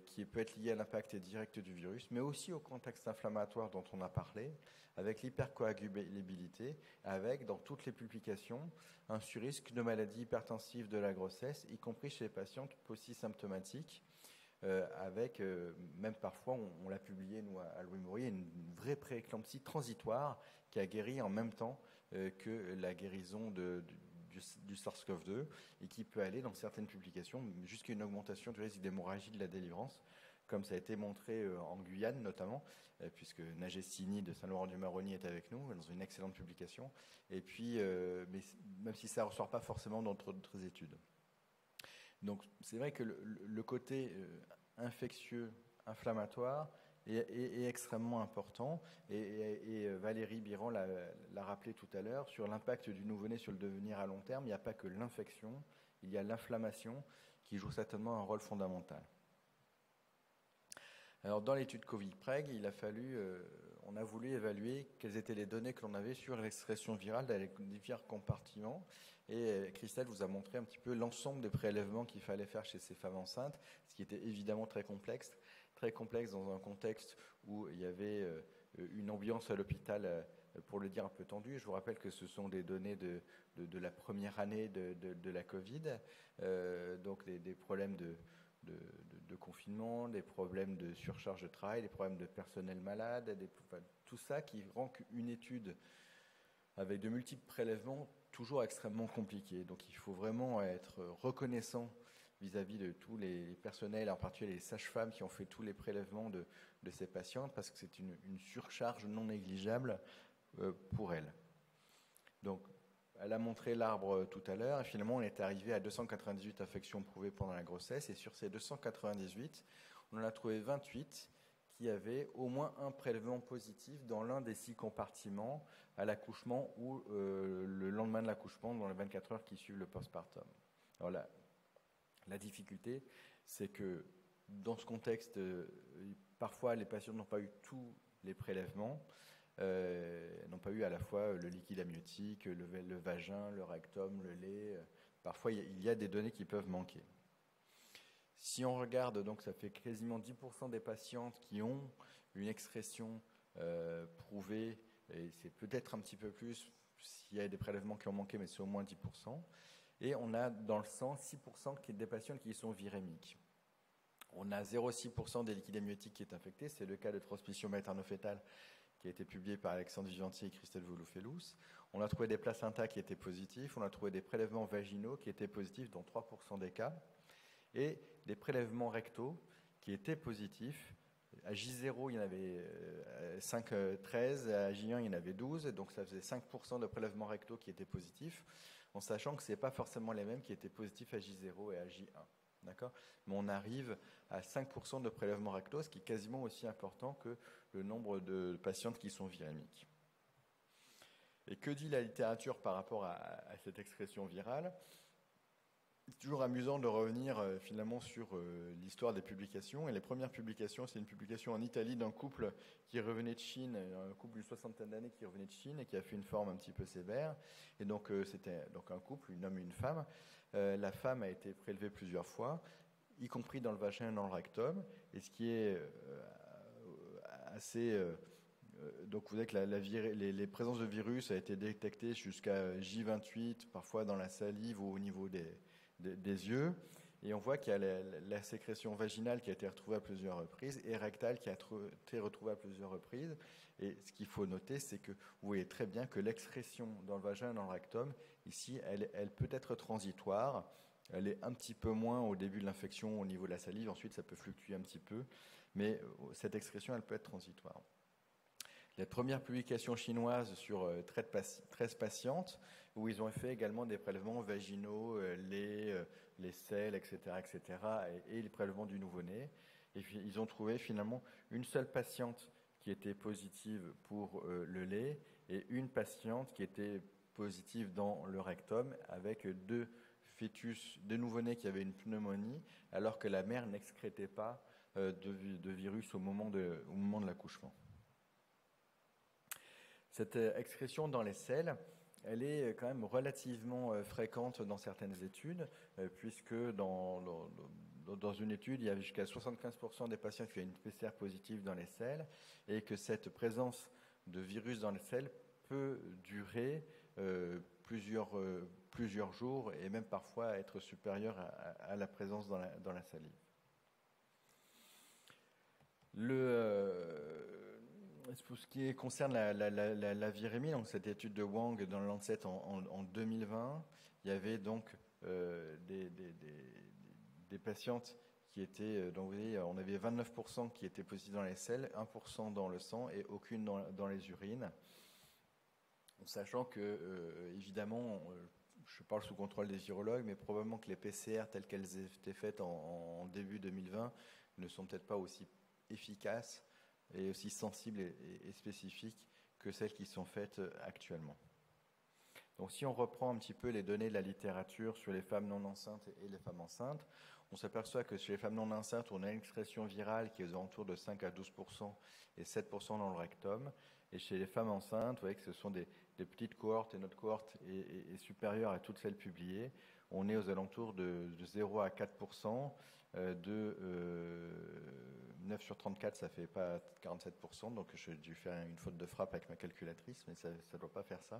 qui peut être lié à l'impact direct du virus, mais aussi au contexte inflammatoire dont on a parlé, avec l'hypercoagulabilité, avec, dans toutes les publications, un surrisque de maladie hypertensive de la grossesse, y compris chez les patientes aussi symptomatiques, avec, même parfois, on l'a publié, nous, à Louis-Morier, une vraie prééclampsie transitoire qui a guéri en même temps que la guérison du SARS-CoV-2 et qui peut aller, dans certaines publications, jusqu'à une augmentation du risque d'hémorragie de la délivrance, comme ça a été montré en Guyane notamment, puisque Nagestini de Saint-Laurent-du-Maroni est avec nous, dans une excellente publication, et puis, mais même si ça ne ressort pas forcément dans d'autres études. Donc c'est vrai que le côté infectieux, inflammatoire est extrêmement important, et Valérie Biran l'a rappelé tout à l'heure, sur l'impact du nouveau-né sur le devenir à long terme, il n'y a pas que l'infection, il y a l'inflammation qui joue certainement un rôle fondamental. Alors dans l'étude Covipreg, il a fallu, on a voulu évaluer quelles étaient les données que l'on avait sur l'expression virale dans les divers compartiments. Et Christelle vous a montré un petit peu l'ensemble des prélèvements qu'il fallait faire chez ces femmes enceintes, ce qui était évidemment très complexe dans un contexte où il y avait une ambiance à l'hôpital, pour le dire un peu tendue. Je vous rappelle que ce sont des données de la première année de la Covid, donc des problèmes de confinement, des problèmes de surcharge de travail, des problèmes de personnel malade, tout ça qui rend une étude avec de multiples prélèvements toujours extrêmement compliquée. Donc il faut vraiment être reconnaissant vis-à-vis de tous les personnels, en particulier les sages-femmes qui ont fait tous les prélèvements de ces patientes, parce que c'est une surcharge non négligeable pour elles. Donc, elle a montré l'arbre tout à l'heure, et finalement on est arrivé à 298 infections prouvées pendant la grossesse, et sur ces 298, on en a trouvé 28 qui avaient au moins un prélèvement positif dans l'un des 6 compartiments à l'accouchement ou le lendemain de l'accouchement, dans les 24 heures qui suivent le postpartum. Alors là, la difficulté, c'est que dans ce contexte, parfois les patients n'ont pas eu tous les prélèvements, n'ont pas eu à la fois le liquide amniotique, le vagin, le rectum, le lait. Parfois, il y a des données qui peuvent manquer. Si on regarde, donc ça fait quasiment 10% des patientes qui ont une excrétion prouvée, et c'est peut-être un petit peu plus s'il y a des prélèvements qui ont manqué, mais c'est au moins 10%. Et on a dans le sang 6% des patients qui sont virémiques. On a 0,6% des liquides amniotiques qui est infecté, c'est le cas de transmission maternofétale qui a été publié par Alexandre Vivanti et Christelle Volofelous. On a trouvé des placentas qui étaient positifs, on a trouvé des prélèvements vaginaux qui étaient positifs dans 3% des cas, et des prélèvements rectaux qui étaient positifs. À J0, il y en avait 13, à J1, il y en avait 12, donc ça faisait 5% de prélèvements rectaux qui étaient positifs, en sachant que ce n'est pas forcément les mêmes qui étaient positifs à J0 et à J1. D'accord ? Mais on arrive à 5% de prélèvements rectaux, ce qui est quasiment aussi important que le nombre de patientes qui sont virémiques. Et que dit la littérature par rapport à cette excrétion virale ? C'est toujours amusant de revenir finalement sur l'histoire des publications. Et les premières publications, c'est une publication en Italie d'un couple qui revenait de Chine, un couple d'une 60aine d'années qui revenait de Chine et qui a fait une forme un petit peu sévère. Et donc c'était donc un couple, un homme et une femme. La femme a été prélevée plusieurs fois, y compris dans le vagin et dans le rectum. Et ce qui est assez... donc vous voyez que les présences de virus a été détectées jusqu'à J28, parfois dans la salive ou au niveau des yeux, et on voit qu'il y a la sécrétion vaginale qui a été retrouvée à plusieurs reprises et rectale qui a été retrouvée à plusieurs reprises. Et ce qu'il faut noter, c'est que vous voyez très bien que l'excrétion dans le vagin et dans le rectum, ici, elle peut être transitoire. Elle est un petit peu moins au début de l'infection au niveau de la salive, ensuite ça peut fluctuer un petit peu, mais cette excrétion, elle peut être transitoire. La première publication chinoise sur 13 patientes, où ils ont fait également des prélèvements vaginaux, les selles, etc., et les prélèvements du nouveau-né. Et puis, ils ont trouvé finalement une seule patiente qui était positive pour le lait et une patiente qui était positive dans le rectum, avec 2 fœtus, 2 nouveau-nés qui avaient une pneumonie, alors que la mère n'excrétait pas de virus au moment de l'accouchement. Cette excrétion dans les selles, elle est quand même relativement fréquente dans certaines études, puisque dans une étude, il y avait jusqu'à 75% des patients qui avaient une PCR positive dans les selles, et que cette présence de virus dans les selles peut durer plusieurs jours, et même parfois être supérieure à la présence dans la salive. Pour ce qui concerne la virémie, donc cette étude de Wang dans le Lancet en 2020, il y avait donc des patientes qui étaient, donc vous voyez, on avait 29% qui étaient positifs dans les selles, 1% dans le sang et aucune dans les urines. Sachant que, évidemment, je parle sous contrôle des virologues, mais probablement que les PCR telles qu'elles étaient faites en début 2020 ne sont peut-être pas aussi efficaces et aussi sensibles et spécifiques que celles qui sont faites actuellement. Donc si on reprend un petit peu les données de la littérature sur les femmes non enceintes et les femmes enceintes, On s'aperçoit que chez les femmes non enceintes, on a une excrétion virale qui est aux alentours de 5 à 12% et 7% dans le rectum. Et chez les femmes enceintes, vous voyez que ce sont des petites cohortes, et notre cohorte est supérieure à toutes celles publiées. On est aux alentours de 0 à 4%, 9 sur 34, ça ne fait pas 47%, donc j'ai dû faire une faute de frappe avec ma calculatrice, mais ça ne doit pas faire ça.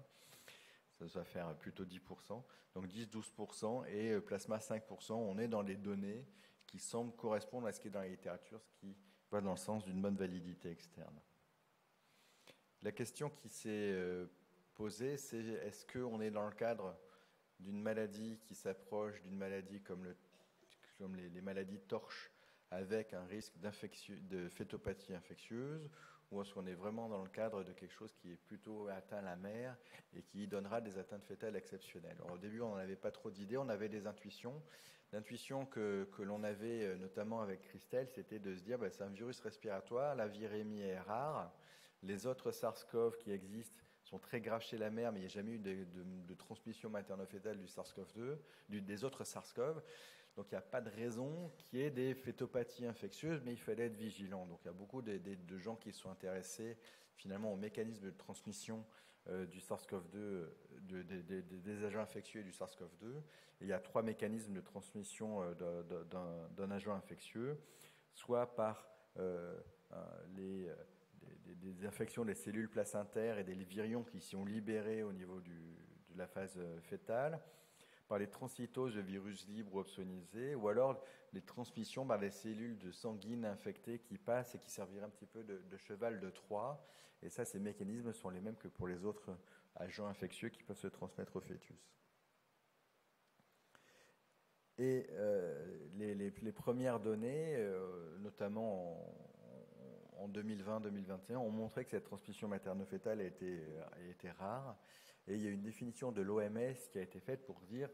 Ça doit faire plutôt 10%, donc 10-12%, et plasma 5%. On est dans les données qui semblent correspondre à ce qui est dans la littérature, ce qui va dans le sens d'une bonne validité externe. La question qui s'est posée, c'est est-ce qu'on est dans le cadre d'une maladie qui s'approche d'une maladie comme les maladies torches avec un risque de phétopathie infectieuse, ou est-ce qu'on est vraiment dans le cadre de quelque chose qui est plutôt atteint la mère et qui donnera des atteintes fétales exceptionnelles. Alors, au début, on n'en avait pas trop d'idées, on avait des intuitions. L'intuition que l'on avait notamment avec Christelle, c'était de se dire c'est un virus respiratoire, la virémie est rare, les autres SARS-CoV qui existent sont très graves chez la mère, mais il n'y a jamais eu de transmission materno-fétale du SARS-CoV-2, des autres SARS-CoV. Donc il n'y a pas de raison qu'il y ait des phétopathies infectieuses, mais il fallait être vigilant. Donc il y a beaucoup de gens qui sont intéressés finalement au mécanisme de transmission du SARS-CoV-2, des agents infectieux et du SARS-CoV-2. Et il y a 3 mécanismes de transmission d'un agent infectieux, soit par des infections des cellules placentaires et des virions qui sont libérés au niveau de la phase fétale, par les transcytoses de virus libres ou opsonnisés, ou alors les transmissions par les cellules de sanguines infectées qui passent et qui serviraient un petit peu de cheval de Troie. Et ça, ces mécanismes sont les mêmes que pour les autres agents infectieux qui peuvent se transmettre au fœtus. Et les premières données, notamment en 2020-2021, ont montré que cette transmission materno-fétale a été rare. Et il y a une définition de l'OMS qui a été faite pour dire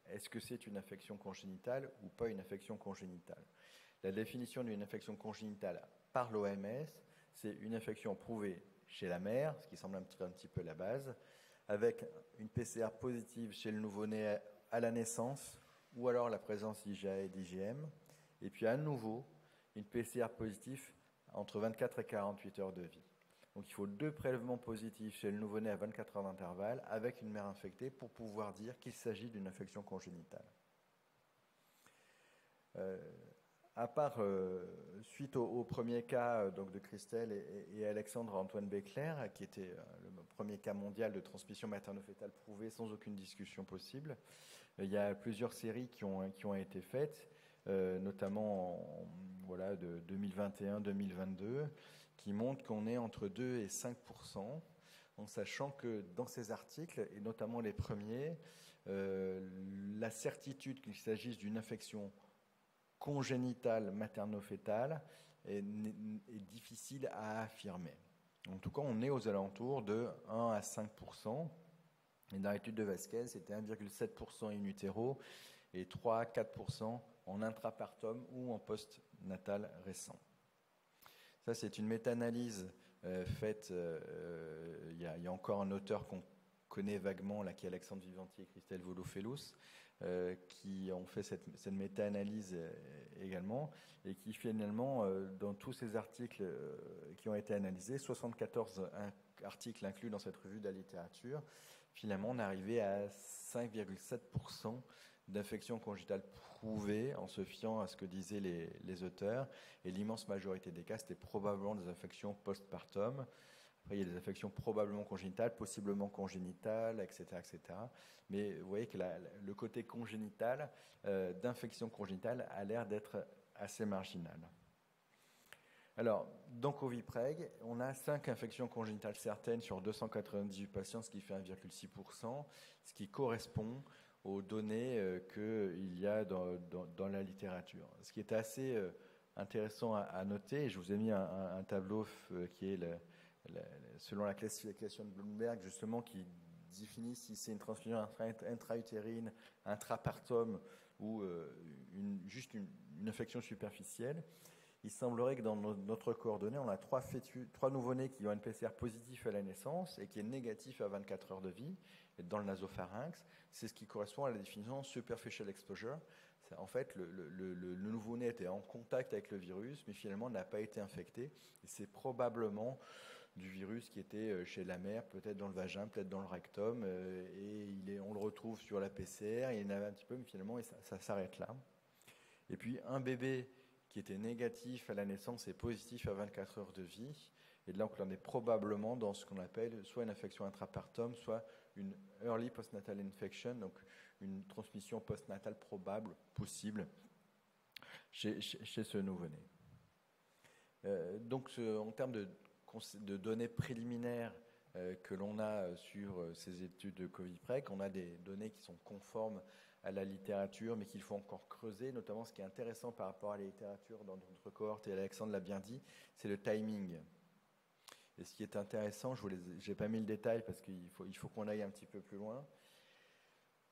est-ce que c'est une infection congénitale ou pas une infection congénitale. La définition d'une infection congénitale par l'OMS, c'est une infection prouvée chez la mère, ce qui semble un petit peu la base, avec une PCR positive chez le nouveau-né à la naissance, ou alors la présence d'IgA et d'IgM, et puis à nouveau une PCR positive entre 24 et 48 heures de vie. Donc il faut 2 prélèvements positifs chez le nouveau-né à 24 heures d'intervalle avec une mère infectée pour pouvoir dire qu'il s'agit d'une infection congénitale. À part, suite au premier cas donc de Christelle et Alexandre Antoine Beckler, qui était le premier cas mondial de transmission materno-fétale prouvé sans aucune discussion possible, il y a plusieurs séries qui ont été faites, notamment de 2021-2022, qui montrent qu'on est entre 2 et 5%, en sachant que dans ces articles, et notamment les premiers, la certitude qu'il s'agisse d'une infection congénitale materno-fétale est difficile à affirmer. En tout cas, on est aux alentours de 1 à 5%. Et dans l'étude de Vasquez, c'était 1,7% in utero et 3 à 4% en intrapartum ou en post-natal récent. Ça, c'est une méta-analyse faite, il y a encore un auteur qu'on connaît vaguement, là, qui est Alexandre Vivanti et Christelle Volofelous, qui ont fait cette méta-analyse également, et qui finalement, dans tous ces articles qui ont été analysés, 74 articles inclus dans cette revue de la littérature, finalement on est arrivé à 5,7% d'infections congénitales prouvées en se fiant à ce que disaient les auteurs, et l'immense majorité des cas, c'était probablement des infections postpartum. Après, il y a des infections probablement congénitales, possiblement congénitales, etc. etc. Mais vous voyez que le côté congénital d'infection congénitale a l'air d'être assez marginal. Alors, dans Covipreg, on a 5 infections congénitales certaines sur 298 patients, ce qui fait 1,6%, ce qui correspond aux données qu'il y a dans la littérature. Ce qui est assez intéressant à noter, et je vous ai mis un tableau qui est selon la classification de Bloomberg, justement, qui définit si c'est une transfusion intra-utérine, intrapartum ou juste une infection superficielle. Il semblerait que dans notre coordonnée, on a 3 nouveau-nés qui ont un PCR positif à la naissance et qui est négatif à 24 heures de vie dans le nasopharynx. C'est ce qui correspond à la définition superficial exposure, En fait, le nouveau-né était en contact avec le virus, mais finalement n'a pas été infecté. Et c'est probablement du virus qui était chez la mère, peut-être dans le vagin, peut-être dans le rectum, et on le retrouve sur la PCR, il y en avait un petit peu, mais finalement ça s'arrête là. Et puis un bébé qui était négatif à la naissance et positif à 24 heures de vie, et là on est probablement dans ce qu'on appelle soit une infection intrapartum, soit une early postnatal infection, donc une transmission postnatale probable, possible, chez ce nouveau-né. Donc en termes de données préliminaires que l'on a sur ces études de Covid-PREC, on a des données qui sont conformes à la littérature, mais qu'il faut encore creuser. Notamment, ce qui est intéressant par rapport à la littérature dans notre cohorte, et Alexandre l'a bien dit, c'est le timing. Et ce qui est intéressant, je n'ai pas mis le détail parce qu'il faut qu'on aille un petit peu plus loin,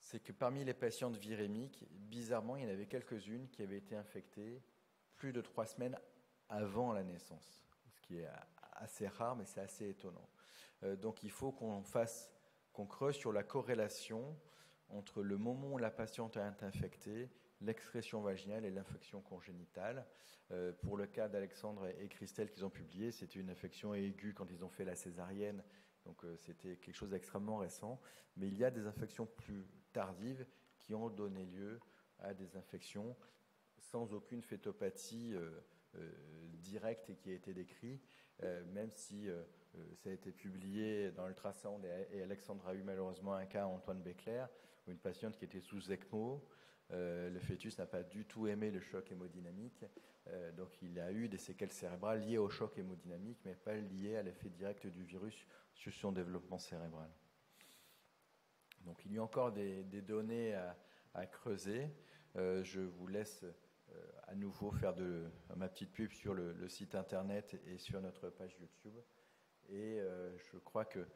c'est que parmi les patientes virémiques, bizarrement, il y en avait quelques-unes qui avaient été infectées plus de 3 semaines avant la naissance, ce qui est assez rare, mais c'est assez étonnant. Donc il faut qu'on creuse sur la corrélation entre le moment où la patiente a été infectée, l'excrétion vaginale et l'infection congénitale. Pour le cas d'Alexandre et Christelle qu'ils ont publié, c'était une infection aiguë quand ils ont fait la césarienne, donc c'était quelque chose d'extrêmement récent. Mais il y a des infections plus tardives qui ont donné lieu à des infections sans aucune fétopathie directe et qui a été décrite, même si ça a été publié dans l'ultrasound et Alexandre a eu malheureusement un cas, Antoine Beckler, où une patiente qui était sous ECMO, le fœtus n'a pas du tout aimé le choc hémodynamique, donc il a eu des séquelles cérébrales liées au choc hémodynamique, mais pas liées à l'effet direct du virus sur son développement cérébral. Donc il y a encore des données à creuser. Je vous laisse à nouveau faire ma petite pub sur le site internet et sur notre page YouTube. Et je crois que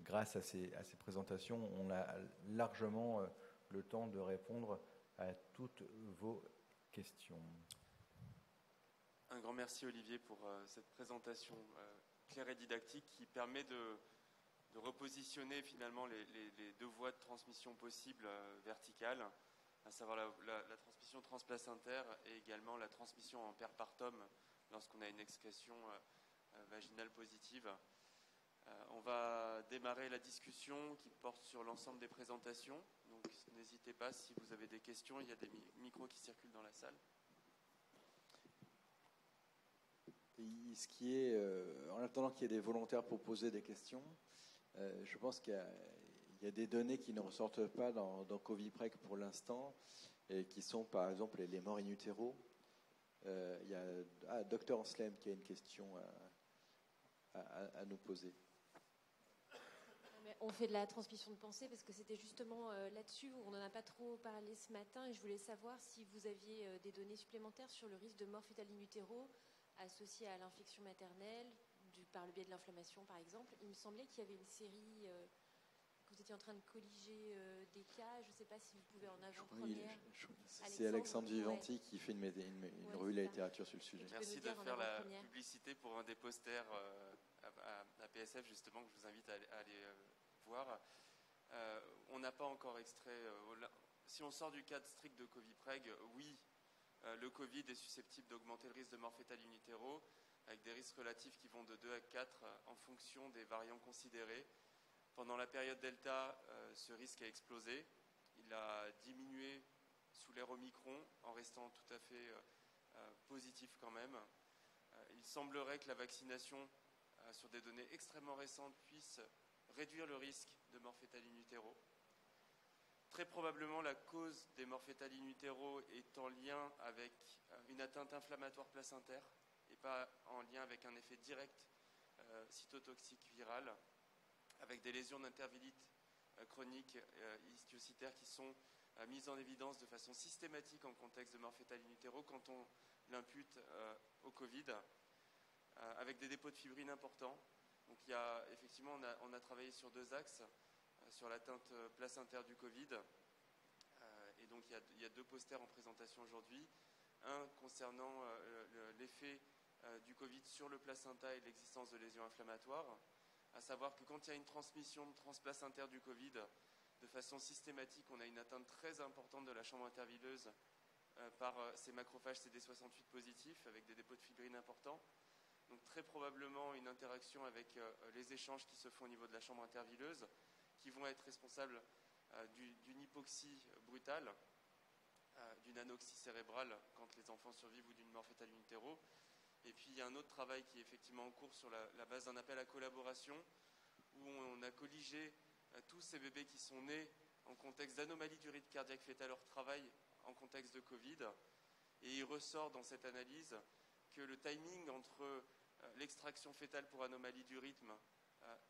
grâce à ces présentations, on a largement le temps de répondre à toutes vos questions. Un grand merci Olivier pour cette présentation claire et didactique qui permet de repositionner finalement les deux voies de transmission possibles verticales, à savoir la transmission transplacentaire et également la transmission en perpartum lorsqu'on a une excrétion vaginale positive. On va démarrer la discussion qui porte sur l'ensemble des présentations. Donc n'hésitez pas si vous avez des questions, il y a des micros qui circulent dans la salle. En attendant qu'il y ait des volontaires pour poser des questions, je pense qu'il y a des données qui ne ressortent pas dans Covid-PREC pour l'instant, et qui sont par exemple les morts in utero. Il y a Dr Anslem qui a une question à nous poser. On fait de la transmission de pensée parce que c'était justement là-dessus où on n'en a pas trop parlé ce matin, et je voulais savoir si vous aviez des données supplémentaires sur le risque de mort fœtale in utero associé à l'infection maternelle par le biais de l'inflammation par exemple. Il me semblait qu'il y avait une série que vous étiez en train de colliger des cas. Je ne sais pas si vous pouvez en avant-première. C'est Alexandre Vivanti qui fait une revue de la littérature sur le sujet. Merci de faire la publicité pour un des posters à PSF justement que je vous invite à aller voir. On n'a pas encore extrait. Si on sort du cadre strict de Covid-PREG, oui, le Covid est susceptible d'augmenter le risque de mort fœtale in utero, avec des risques relatifs qui vont de 2 à 4 en fonction des variants considérés. Pendant la période Delta, ce risque a explosé. Il a diminué sous l'ère Omicron en restant tout à fait positif quand même. Il semblerait que la vaccination, sur des données extrêmement récentes, puisse réduire le risque de mort fœtale in utero. Très probablement, la cause des morts fœtales in utero est en lien avec une atteinte inflammatoire placentaire et pas en lien avec un effet direct cytotoxique viral, avec des lésions d'intervillite chronique histiocytaire qui sont mises en évidence de façon systématique en contexte de mort fœtale in utero quand on l'impute au Covid, avec des dépôts de fibrine importants. Donc effectivement, on a travaillé sur 2 axes, sur l'atteinte placentaire du Covid. Et donc il y a 2 posters en présentation aujourd'hui. Un concernant l'effet du Covid sur le placenta et l'existence de lésions inflammatoires, à savoir que quand il y a une transmission transplacentaire du Covid, de façon systématique, on a une atteinte très importante de la chambre intervilleuse par ces macrophages CD68 positifs avec des dépôts de fibrine importants. Donc très probablement une interaction avec les échanges qui se font au niveau de la chambre intervilleuse, qui vont être responsables d'une hypoxie brutale, d'une anoxie cérébrale quand les enfants survivent ou d'une mort fœtale in utero. Et puis il y a un autre travail qui est effectivement en cours sur la base d'un appel à collaboration où on a colligé tous ces bébés qui sont nés en contexte d'anomalie du rythme cardiaque fœtal hors travail en contexte de Covid. Et il ressort dans cette analyse que le timing entre l'extraction fœtale pour anomalie du rythme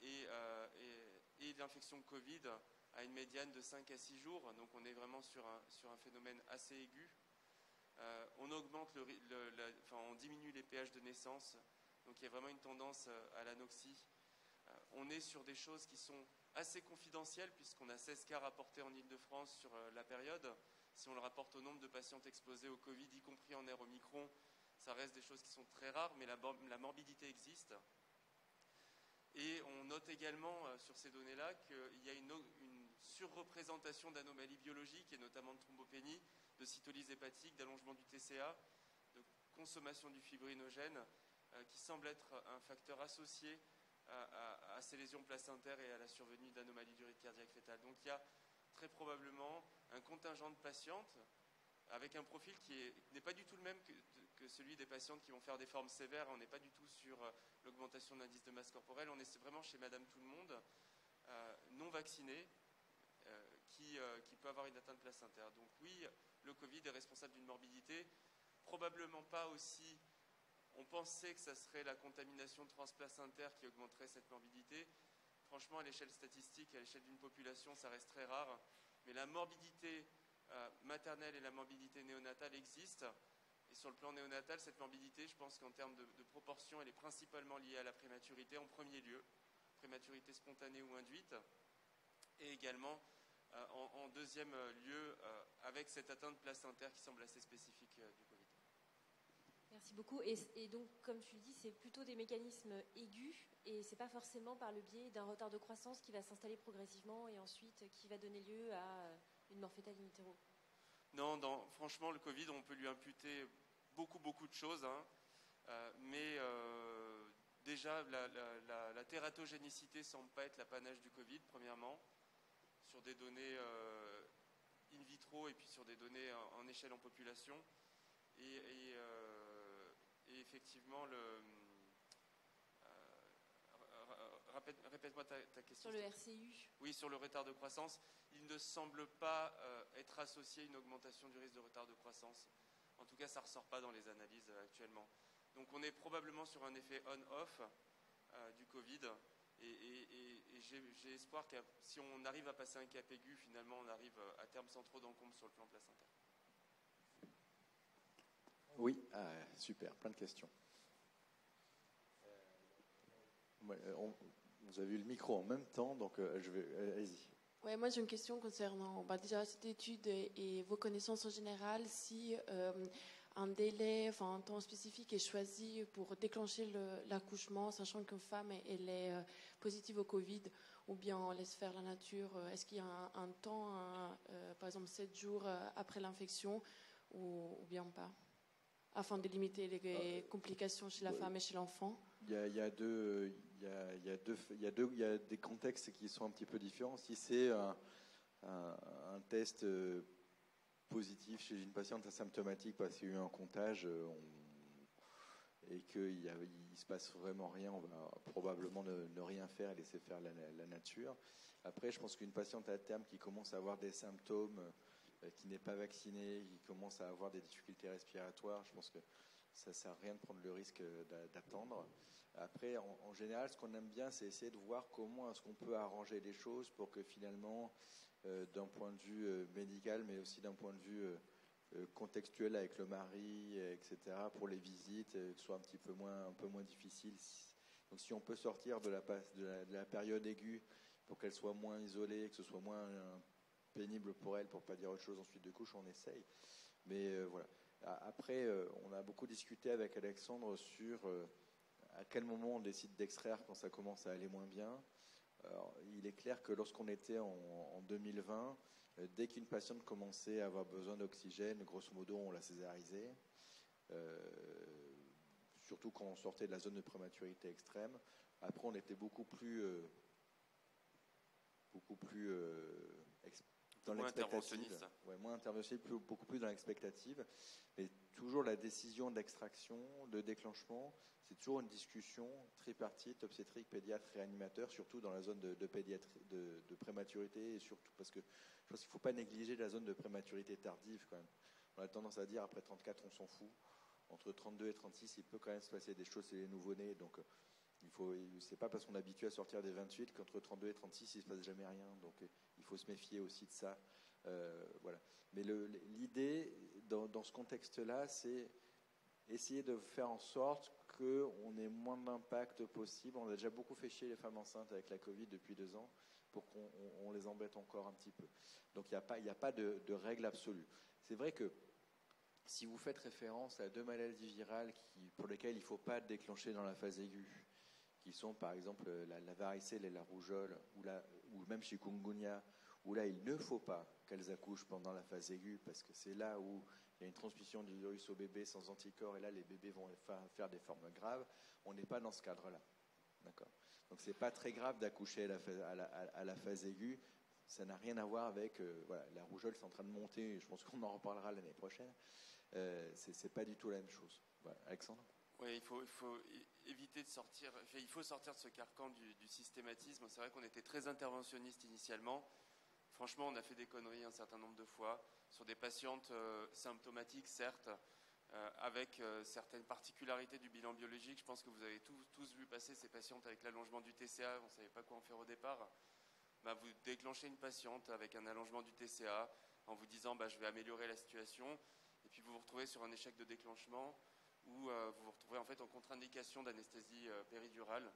et l'infection Covid a une médiane de 5 à 6 jours. Donc on est vraiment sur un phénomène assez aigu. On augmente on diminue les pH de naissance. Donc il y a vraiment une tendance à l'anoxie. On est sur des choses qui sont assez confidentielles puisqu'on a 16 cas rapportés en Ile-de-France sur la période. Si on le rapporte au nombre de patientes exposées au Covid, y compris en ère Omicron, ça reste des choses qui sont très rares, mais la morbidité existe. Et on note également sur ces données-là qu'il y a une surreprésentation d'anomalies biologiques, et notamment de thrombopénie, de cytolyse hépatique, d'allongement du TCA, de consommation du fibrinogène, qui semble être un facteur associé à ces lésions placentaires et à la survenue d'anomalies du rythme cardiaque fœtal. Donc il y a très probablement un contingent de patientes avec un profil qui n'est pas du tout le même que celui des patientes qui vont faire des formes sévères. On n'est pas du tout sur l'augmentation de l'indice de masse corporelle. On est vraiment chez Madame Tout-le-Monde, non vaccinée, qui peut avoir une atteinte placentaire. Donc oui, le Covid est responsable d'une morbidité. Probablement pas aussi. On pensait que ça serait la contamination transplacentaire qui augmenterait cette morbidité. Franchement, à l'échelle statistique, à l'échelle d'une population, ça reste très rare. Mais la morbidité maternelle et la morbidité néonatale existent. Et sur le plan néonatal, cette morbidité, je pense qu'en termes de proportion, elle est principalement liée à la prématurité en premier lieu, prématurité spontanée ou induite, et également en deuxième lieu avec cette atteinte placentaire qui semble assez spécifique du Covid. Merci beaucoup. Et donc, comme tu le dis, c'est plutôt des mécanismes aigus et c'est pas forcément par le biais d'un retard de croissance qui va s'installer progressivement et ensuite qui va donner lieu à une mort fœtale in utero. Non, franchement, le Covid, on peut lui imputer beaucoup de choses, hein. Mais déjà, la tératogénicité semble pas être l'apanage du Covid, premièrement, sur des données in vitro et puis sur des données en échelle en population. Et effectivement, répète-moi ta question. Sur le RCU. Oui, sur le retard de croissance. Il ne semble pas être associé à une augmentation du risque de retard de croissance. En tout cas, ça ne ressort pas dans les analyses actuellement. Donc on est probablement sur un effet on-off du Covid. Et j'ai espoir que si on arrive à passer un cap aigu, finalement, on arrive à terme sans trop d'encombre sur le plan placentaire. Oui, super, plein de questions. Vous avez eu le micro en même temps, donc allez-y. Ouais, moi j'ai une question concernant déjà cette étude et vos connaissances en général. Si un délai, enfin un temps spécifique est choisi pour déclencher l'accouchement, sachant qu'une femme elle est positive au Covid, ou bien on laisse faire la nature, est-ce qu'il y a un temps, par exemple 7 jours après l'infection, ou bien pas, afin de limiter les complications chez la femme et chez l'enfant? Il y a des contextes qui sont un petit peu différents. Si c'est un test positif chez une patiente asymptomatique parce qu'il y a eu un comptage et qu'il ne se passe vraiment rien, on va probablement ne rien faire et laisser faire la nature. Après, je pense qu'une patiente à terme qui commence à avoir des symptômes, qui n'est pas vaccinée, qui commence à avoir des difficultés respiratoires, je pense que ça ne sert à rien de prendre le risque d'attendre. Après, en général, ce qu'on aime bien, c'est essayer de voir comment est-ce qu'on peut arranger les choses pour que finalement, d'un point de vue médical, mais aussi d'un point de vue contextuel avec le mari, etc., pour les visites, que ce soit un peu moins difficile. Donc si on peut sortir de la période aiguë pour qu'elle soit moins isolée, que ce soit moins pénible pour elle, pour ne pas dire autre chose ensuite de couche, on essaye. Mais voilà. Après, on a beaucoup discuté avec Alexandre sur à quel moment on décide d'extraire quand ça commence à aller moins bien. Alors, il est clair que lorsqu'on était en 2020, Dès qu'une patiente commençait à avoir besoin d'oxygène, grosso modo, on la césarisait. Surtout quand on sortait de la zone de prématurité extrême. Après, on était beaucoup plus dans l'expectative. Moins interventionniste, beaucoup plus dans l'expectative. Mais toujours la décision d'extraction, de déclenchement, c'est toujours une discussion tripartite, obstétrique, pédiatre, réanimateur, surtout dans la zone de pédiatrie, de prématurité, et surtout parce que je pense qu'il ne faut pas négliger la zone de prématurité tardive quand même. On a tendance à dire après 34, on s'en fout. Entre 32 et 36, il peut quand même se passer des choses chez les nouveau-nés. Donc, c'est pas parce qu'on est habitué à sortir des 28 qu'entre 32 et 36, il ne se passe jamais rien. Donc, il faut se méfier aussi de ça. Voilà. Mais l'idée, dans ce contexte-là, c'est essayer de faire en sorte qu'on ait moins d'impact possible. On a déjà beaucoup fait chier les femmes enceintes avec la Covid depuis 2 ans pour qu'on les embête encore un petit peu. Donc, il n'y a pas de règle absolue. C'est vrai que si vous faites référence à 2 maladies virales pour lesquelles il ne faut pas déclencher dans la phase aiguë, qui sont par exemple la varicelle et la rougeole, ou même chikungunya, où là il ne faut pas qu'elles accouchent pendant la phase aiguë, parce que c'est là où il y a une transmission du virus au bébé sans anticorps, et là les bébés vont faire des formes graves. On n'est pas dans ce cadre-là. D'accord. Donc c'est pas très grave d'accoucher à la phase aiguë. Ça n'a rien à voir avec la rougeole, c'est en train de monter. Je pense qu'on en reparlera l'année prochaine. C'est pas du tout la même chose. Voilà. Alexandre ? Oui, il faut éviter de sortir. Enfin, il faut sortir de ce carcan du systématisme. C'est vrai qu'on était très interventionniste initialement. Franchement, on a fait des conneries un certain nombre de fois sur des patientes symptomatiques, certes, avec certaines particularités du bilan biologique. Je pense que vous avez tous vu passer ces patientes avec l'allongement du TCA. On ne savait pas quoi en faire au départ. Vous déclenchez une patiente avec un allongement du TCA en vous disant je vais améliorer la situation, et puis vous vous retrouvez sur un échec de déclenchement où vous vous retrouvez en fait en contre-indication d'anesthésie péridurale.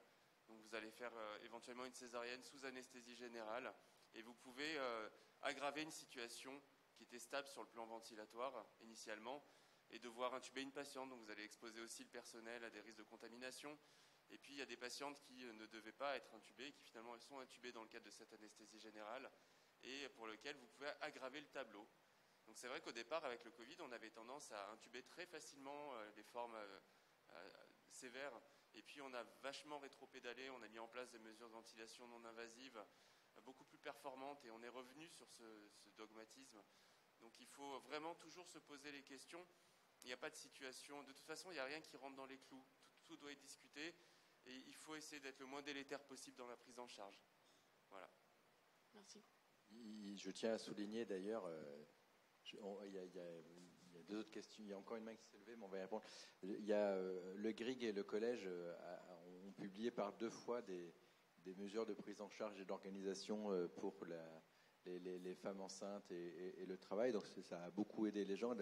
Donc vous allez faire éventuellement une césarienne sous anesthésie générale, et vous pouvez aggraver une situation qui était stable sur le plan ventilatoire initialement, et devoir intuber une patiente. Donc vous allez exposer aussi le personnel à des risques de contamination. Et puis il y a des patientes qui ne devaient pas être intubées, qui finalement sont intubées dans le cadre de cette anesthésie générale, et pour lequel vous pouvez aggraver le tableau. Donc c'est vrai qu'au départ, avec le Covid, on avait tendance à intuber très facilement les formes sévères, et puis on a vachement rétropédalé, on a mis en place des mesures de ventilation non invasives beaucoup plus performantes, et on est revenu sur ce dogmatisme. Donc il faut vraiment toujours se poser les questions. Il n'y a pas de situation, de toute façon il n'y a rien qui rentre dans les clous, tout doit être discuté, et il faut essayer d'être le moins délétère possible dans la prise en charge. Voilà. Merci. Je tiens à souligner d'ailleurs, il y a 2 autres questions. Il y a encore une main qui s'est levée, mais on va y répondre. Il y a le GRIG et le collège ont publié par 2 fois des mesures de prise en charge et d'organisation pour les femmes enceintes et le travail. Donc ça a beaucoup aidé les gens.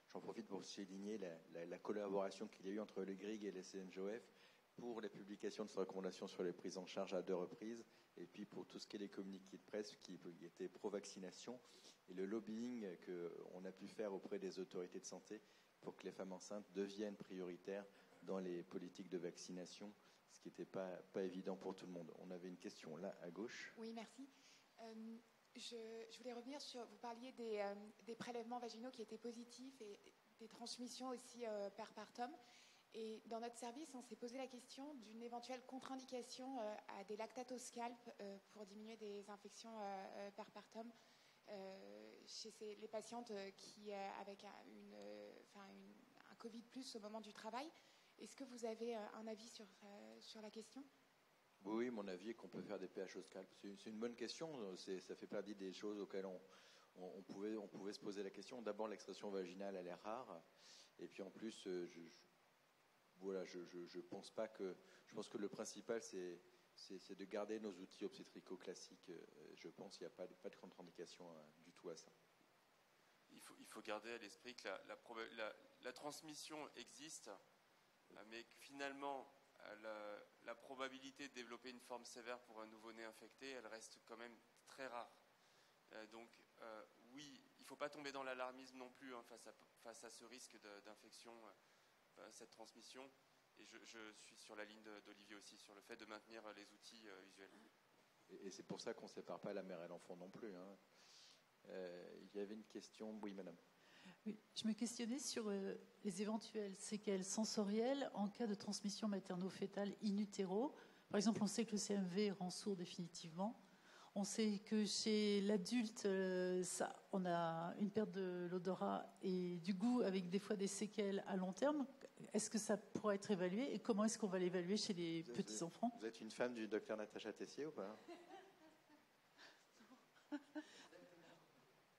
J'en profite pour souligner la collaboration qu'il y a eu entre le GRIG et les CNJOF pour les publications de ces recommandations sur les prises en charge à 2 reprises, et puis pour tout ce qui est les communiqués de presse qui étaient pro-vaccination, et le lobbying qu'on a pu faire auprès des autorités de santé pour que les femmes enceintes deviennent prioritaires dans les politiques de vaccination, ce qui n'était pas évident pour tout le monde. On avait une question là, à gauche. Oui, merci. Je voulais revenir sur, vous parliez des prélèvements vaginaux qui étaient positifs et des transmissions aussi perpartum. Et dans notre service, on s'est posé la question d'une éventuelle contre-indication à des lactates au scalp pour diminuer des infections perpartum chez les patientes qui avec un Covid plus au moment du travail. Est-ce que vous avez un avis sur la question ? Oui, mon avis est qu'on peut faire des pH au scalp. C'est une bonne question. Ça fait partie des choses auxquelles on pouvait se poser la question. D'abord, l'extraction vaginale, elle est rare. Et puis en plus, je pense pas que. Je pense que le principal, c'est de garder nos outils obstétricaux classiques. Je pense qu'il n'y a pas de contre-indication du tout à ça. Il faut garder à l'esprit que la transmission existe, mais que finalement, la probabilité de développer une forme sévère pour un nouveau-né infecté, elle reste quand même très rare. Donc, oui, il ne faut pas tomber dans l'alarmisme non plus face à ce risque d'infection, cette transmission. Et je suis sur la ligne d'Olivier aussi, sur le fait de maintenir les outils usuels. Et c'est pour ça qu'on ne sépare pas la mère et l'enfant non plus. Hein. Il y avait une question. Oui, madame. Oui, je me questionnais sur les éventuelles séquelles sensorielles en cas de transmission materno-fétale in utero. Par exemple, on sait que le CMV rend sourd définitivement. On sait que chez l'adulte, on a une perte de l'odorat et du goût avec des fois des séquelles à long terme. Est-ce que ça pourra être évalué et comment est-ce qu'on va l'évaluer chez les petits-enfants? Vous êtes une femme du docteur Natacha Tessier ou pas?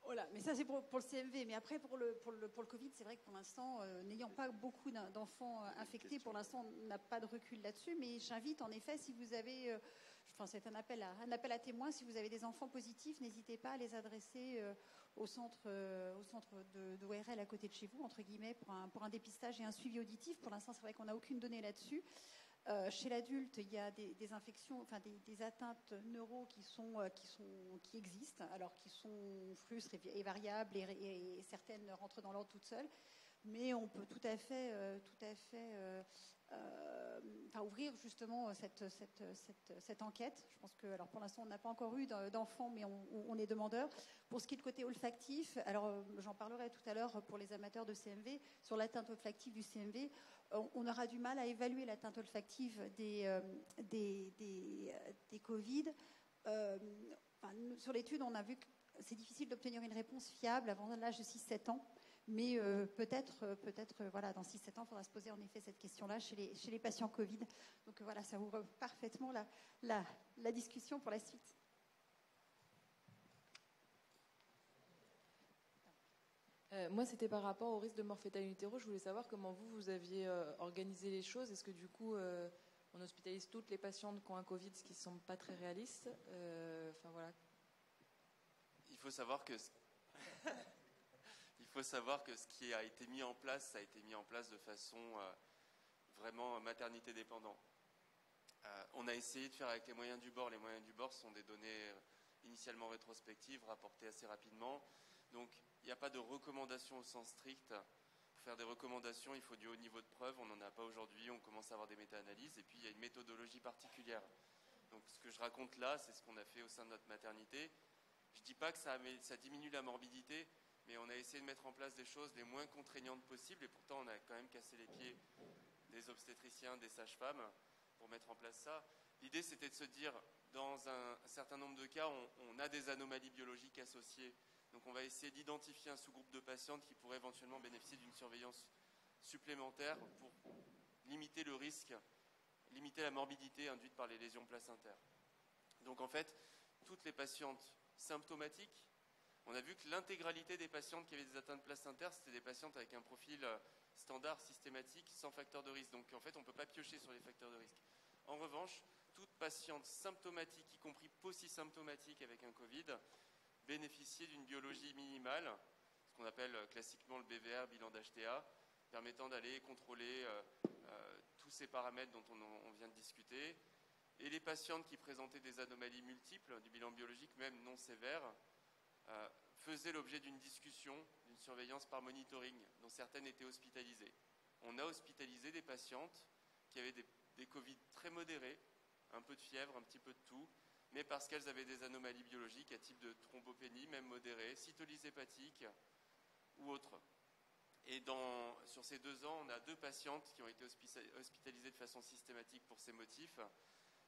Voilà, mais ça c'est pour le CMV. Mais après pour le Covid, c'est vrai que pour l'instant, n'ayant pas beaucoup d'enfants infectés, pour l'instant on n'a pas de recul là-dessus. Mais j'invite en effet, si vous avez, c'est un appel à témoins, si vous avez des enfants positifs, n'hésitez pas à les adresser au centre d'ORL à côté de chez vous, entre guillemets, pour un dépistage et un suivi auditif. Pour l'instant, c'est vrai qu'on n'a aucune donnée là-dessus. Chez l'adulte, il y a des infections, enfin des atteintes neuro qui existent, alors qui sont frustres et variables, et certaines rentrent dans l'ordre toutes seules. Mais on peut tout à fait ouvrir justement cette enquête. Je pense que, alors pour l'instant, on n'a pas encore eu d'enfants, mais on est demandeur. Pour ce qui est de côté olfactif, alors j'en parlerai tout à l'heure pour les amateurs de CMV, sur l'atteinte olfactive du CMV, on aura du mal à évaluer l'atteinte olfactive des Covid. Sur l'étude, on a vu que c'est difficile d'obtenir une réponse fiable avant l'âge de 6-7 ans. Mais peut-être, voilà, dans 6-7 ans, il faudra se poser en effet cette question-là chez les patients Covid. Donc voilà, ça ouvre parfaitement la discussion pour la suite. Moi, c'était par rapport au risque de mort fétale in utero. Je voulais savoir comment vous aviez organisé les choses. Est-ce que du coup, on hospitalise toutes les patientes qui ont un Covid, ce qui ne semble pas très réaliste? Enfin voilà. Il faut savoir que ce qui a été mis en place, ça a été mis en place de façon vraiment maternité dépendant. On a essayé de faire avec les moyens du bord. Les moyens du bord sont des données initialement rétrospectives, rapportées assez rapidement. Donc, il n'y a pas de recommandations au sens strict. Pour faire des recommandations, il faut du haut niveau de preuve. On n'en a pas aujourd'hui. On commence à avoir des méta-analyses. Et puis, il y a une méthodologie particulière. Donc, ce que je raconte là, c'est ce qu'on a fait au sein de notre maternité. Je ne dis pas que ça diminue la morbidité, mais on a essayé de mettre en place des choses les moins contraignantes possibles. Et pourtant, on a quand même cassé les pieds des obstétriciens, des sages-femmes pour mettre en place ça. L'idée, c'était de se dire, dans un certain nombre de cas, on a des anomalies biologiques associées. Donc on va essayer d'identifier un sous-groupe de patientes qui pourraient éventuellement bénéficier d'une surveillance supplémentaire pour limiter le risque, limiter la morbidité induite par les lésions placentaires. Donc en fait, toutes les patientes symptomatiques, on a vu que l'intégralité des patientes qui avaient des atteintes placentaires, c'était des patientes avec un profil standard, systématique, sans facteur de risque. Donc en fait, on ne peut pas piocher sur les facteurs de risque. En revanche, toute patiente symptomatique, y compris paucisymptomatique avec un Covid, bénéficier d'une biologie minimale, ce qu'on appelle classiquement le BVR, bilan d'HTA, permettant d'aller contrôler tous ces paramètres dont on vient de discuter. Et les patientes qui présentaient des anomalies multiples du bilan biologique, même non sévères, faisaient l'objet d'une discussion, d'une surveillance par monitoring, dont certaines étaient hospitalisées. On a hospitalisé des patientes qui avaient des Covid très modérés, un peu de fièvre, un petit peu de tout, mais parce qu'elles avaient des anomalies biologiques à type de thrombopénie, même modérée, cytolyse hépatique ou autre. Et sur ces 2 ans, on a 2 patientes qui ont été hospitalisées de façon systématique pour ces motifs,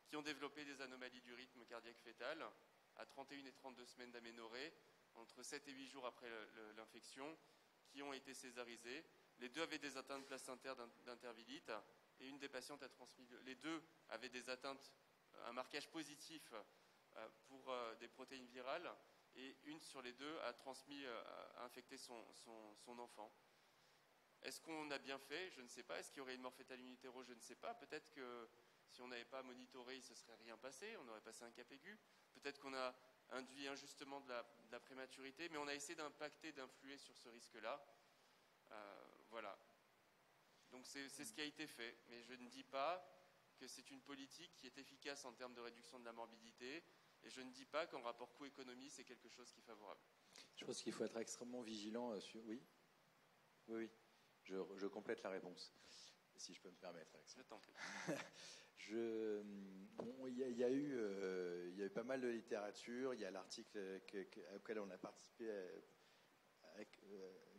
qui ont développé des anomalies du rythme cardiaque fœtal à 31 et 32 semaines d'aménorrhée, entre 7 et 8 jours après l'infection, qui ont été césarisées. Les 2 avaient des atteintes placentaires d'intervilite, et une des patientes a transmis. Les 2 avaient des atteintes, un marquage positif pour des protéines virales, et une sur les 2 a infecté son enfant. Est-ce qu'on a bien fait? Je ne sais pas. Est-ce qu'il y aurait une mort fétale in utero? Je ne sais pas. Peut-être que si on n'avait pas monitoré, il ne se serait rien passé. On aurait passé un cap aigu. Peut-être qu'on a induit injustement de la prématurité, mais on a essayé d'impacter, d'influer sur ce risque-là. Voilà. Donc c'est ce qui a été fait. Mais je ne dis pas que c'est une politique qui est efficace en termes de réduction de la morbidité, et je ne dis pas qu'en rapport coût-économie, c'est quelque chose qui est favorable. Je pense qu'il faut être extrêmement vigilant sur... Oui. Je complète la réponse, si je peux me permettre, Alexandre. Je t'en prie. Il y a eu pas mal de littérature. Il y a l'article auquel on a participé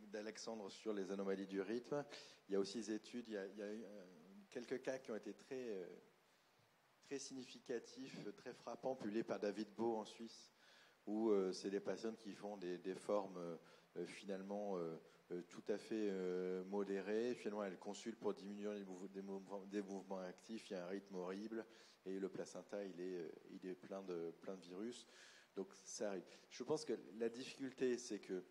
d'Alexandre sur les anomalies du rythme. Il y a aussi des études. Il y a eu quelques cas qui ont été très significatifs, très frappants, publiés par David Beau en Suisse, où c'est des patientes qui font des formes finalement tout à fait modérées. Finalement, elles consultent pour diminuer des mouvements actifs. Il y a un rythme horrible et le placenta, il est plein de virus. Donc ça arrive. Je pense que la difficulté, c'est que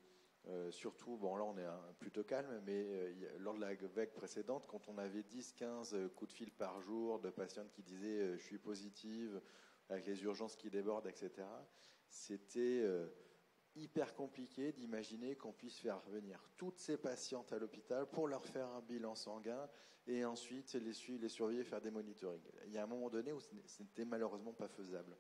surtout, bon là on est plutôt calme, mais lors de la vague précédente, quand on avait 10-15 coups de fil par jour de patientes qui disaient je suis positive, avec les urgences qui débordent, etc., c'était hyper compliqué d'imaginer qu'on puisse faire venir toutes ces patientes à l'hôpital pour leur faire un bilan sanguin et ensuite les surveiller et faire des monitorings. Il y a un moment donné où ce n'était malheureusement pas faisable.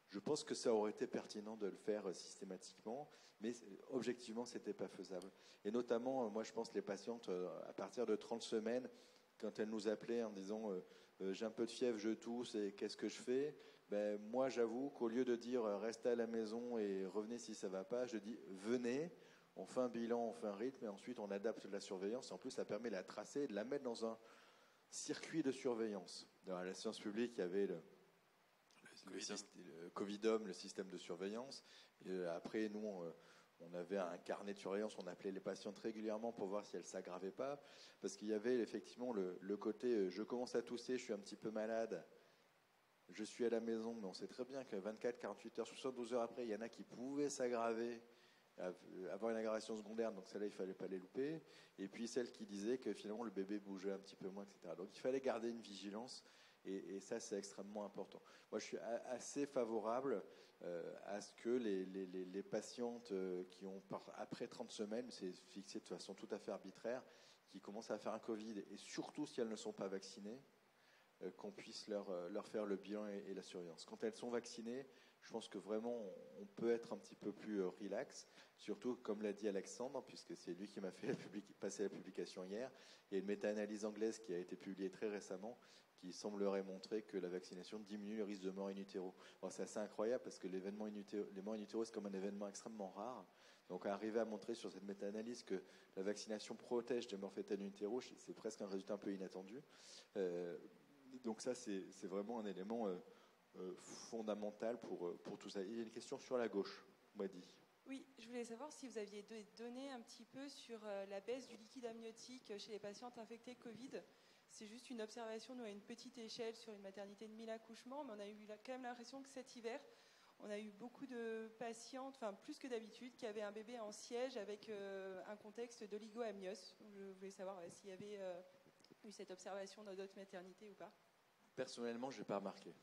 Je pense que ça aurait été pertinent de le faire systématiquement, mais objectivement, ce n'était pas faisable. Et notamment, moi, je pense que les patientes, à partir de 30 semaines, quand elles nous appelaient en disant j'ai un peu de fièvre, je tousse, et qu'est-ce que je fais ? Ben, moi, j'avoue qu'au lieu de dire restez à la maison et revenez si ça ne va pas, je dis venez, on fait un bilan, on fait un rythme, et ensuite on adapte la surveillance. En plus, ça permet de la tracer et de la mettre dans un circuit de surveillance. Dans la science publique, il y avait le Covidom, le système de surveillance. Et après, nous, on avait un carnet de surveillance, on appelait les patientes régulièrement pour voir si elles ne s'aggravaient pas, parce qu'il y avait effectivement le côté je commence à tousser, je suis un petit peu malade, je suis à la maison, mais on sait très bien que 24, 48 heures, 72 heures après, il y en a qui pouvaient s'aggraver, avoir une aggravation secondaire, donc celle-là, il ne fallait pas les louper. Et puis celle qui disait que finalement le bébé bougeait un petit peu moins, etc. Donc il fallait garder une vigilance, et ça, c'est extrêmement important. Moi, je suis assez favorable à ce que les patientes qui ont, après 30 semaines, c'est fixé de façon tout à fait arbitraire, qui commencent à faire un Covid, et surtout si elles ne sont pas vaccinées, qu'on puisse leur faire le bilan et la surveillance. Quand elles sont vaccinées, je pense que vraiment on peut être un petit peu plus relax, surtout comme l'a dit Alexandre, puisque c'est lui qui m'a fait passer la publication hier. Il y a une méta-analyse anglaise qui a été publiée très récemment qui semblerait montrer que la vaccination diminue le risque de mort in utero. Bon, c'est assez incroyable parce que les morts in utero, c'est comme un événement extrêmement rare. Donc arriver à montrer sur cette méta-analyse que la vaccination protège des morts fœtales in utero, c'est presque un résultat un peu inattendu. Donc ça, c'est vraiment un élément fondamental pour tout ça. Il y a une question sur la gauche, Wadi. Oui, je voulais savoir si vous aviez des données un petit peu sur la baisse du liquide amniotique chez les patientes infectées Covid. C'est juste une observation, nous, à une petite échelle sur une maternité de 1000 accouchements, mais on a eu quand même l'impression que cet hiver, on a eu beaucoup de patientes, enfin plus que d'habitude, qui avaient un bébé en siège avec un contexte d'oligoamnios. Je voulais savoir s'il y avait eu cette observation dans d'autres maternités ou pas. Personnellement, je n'ai pas remarqué.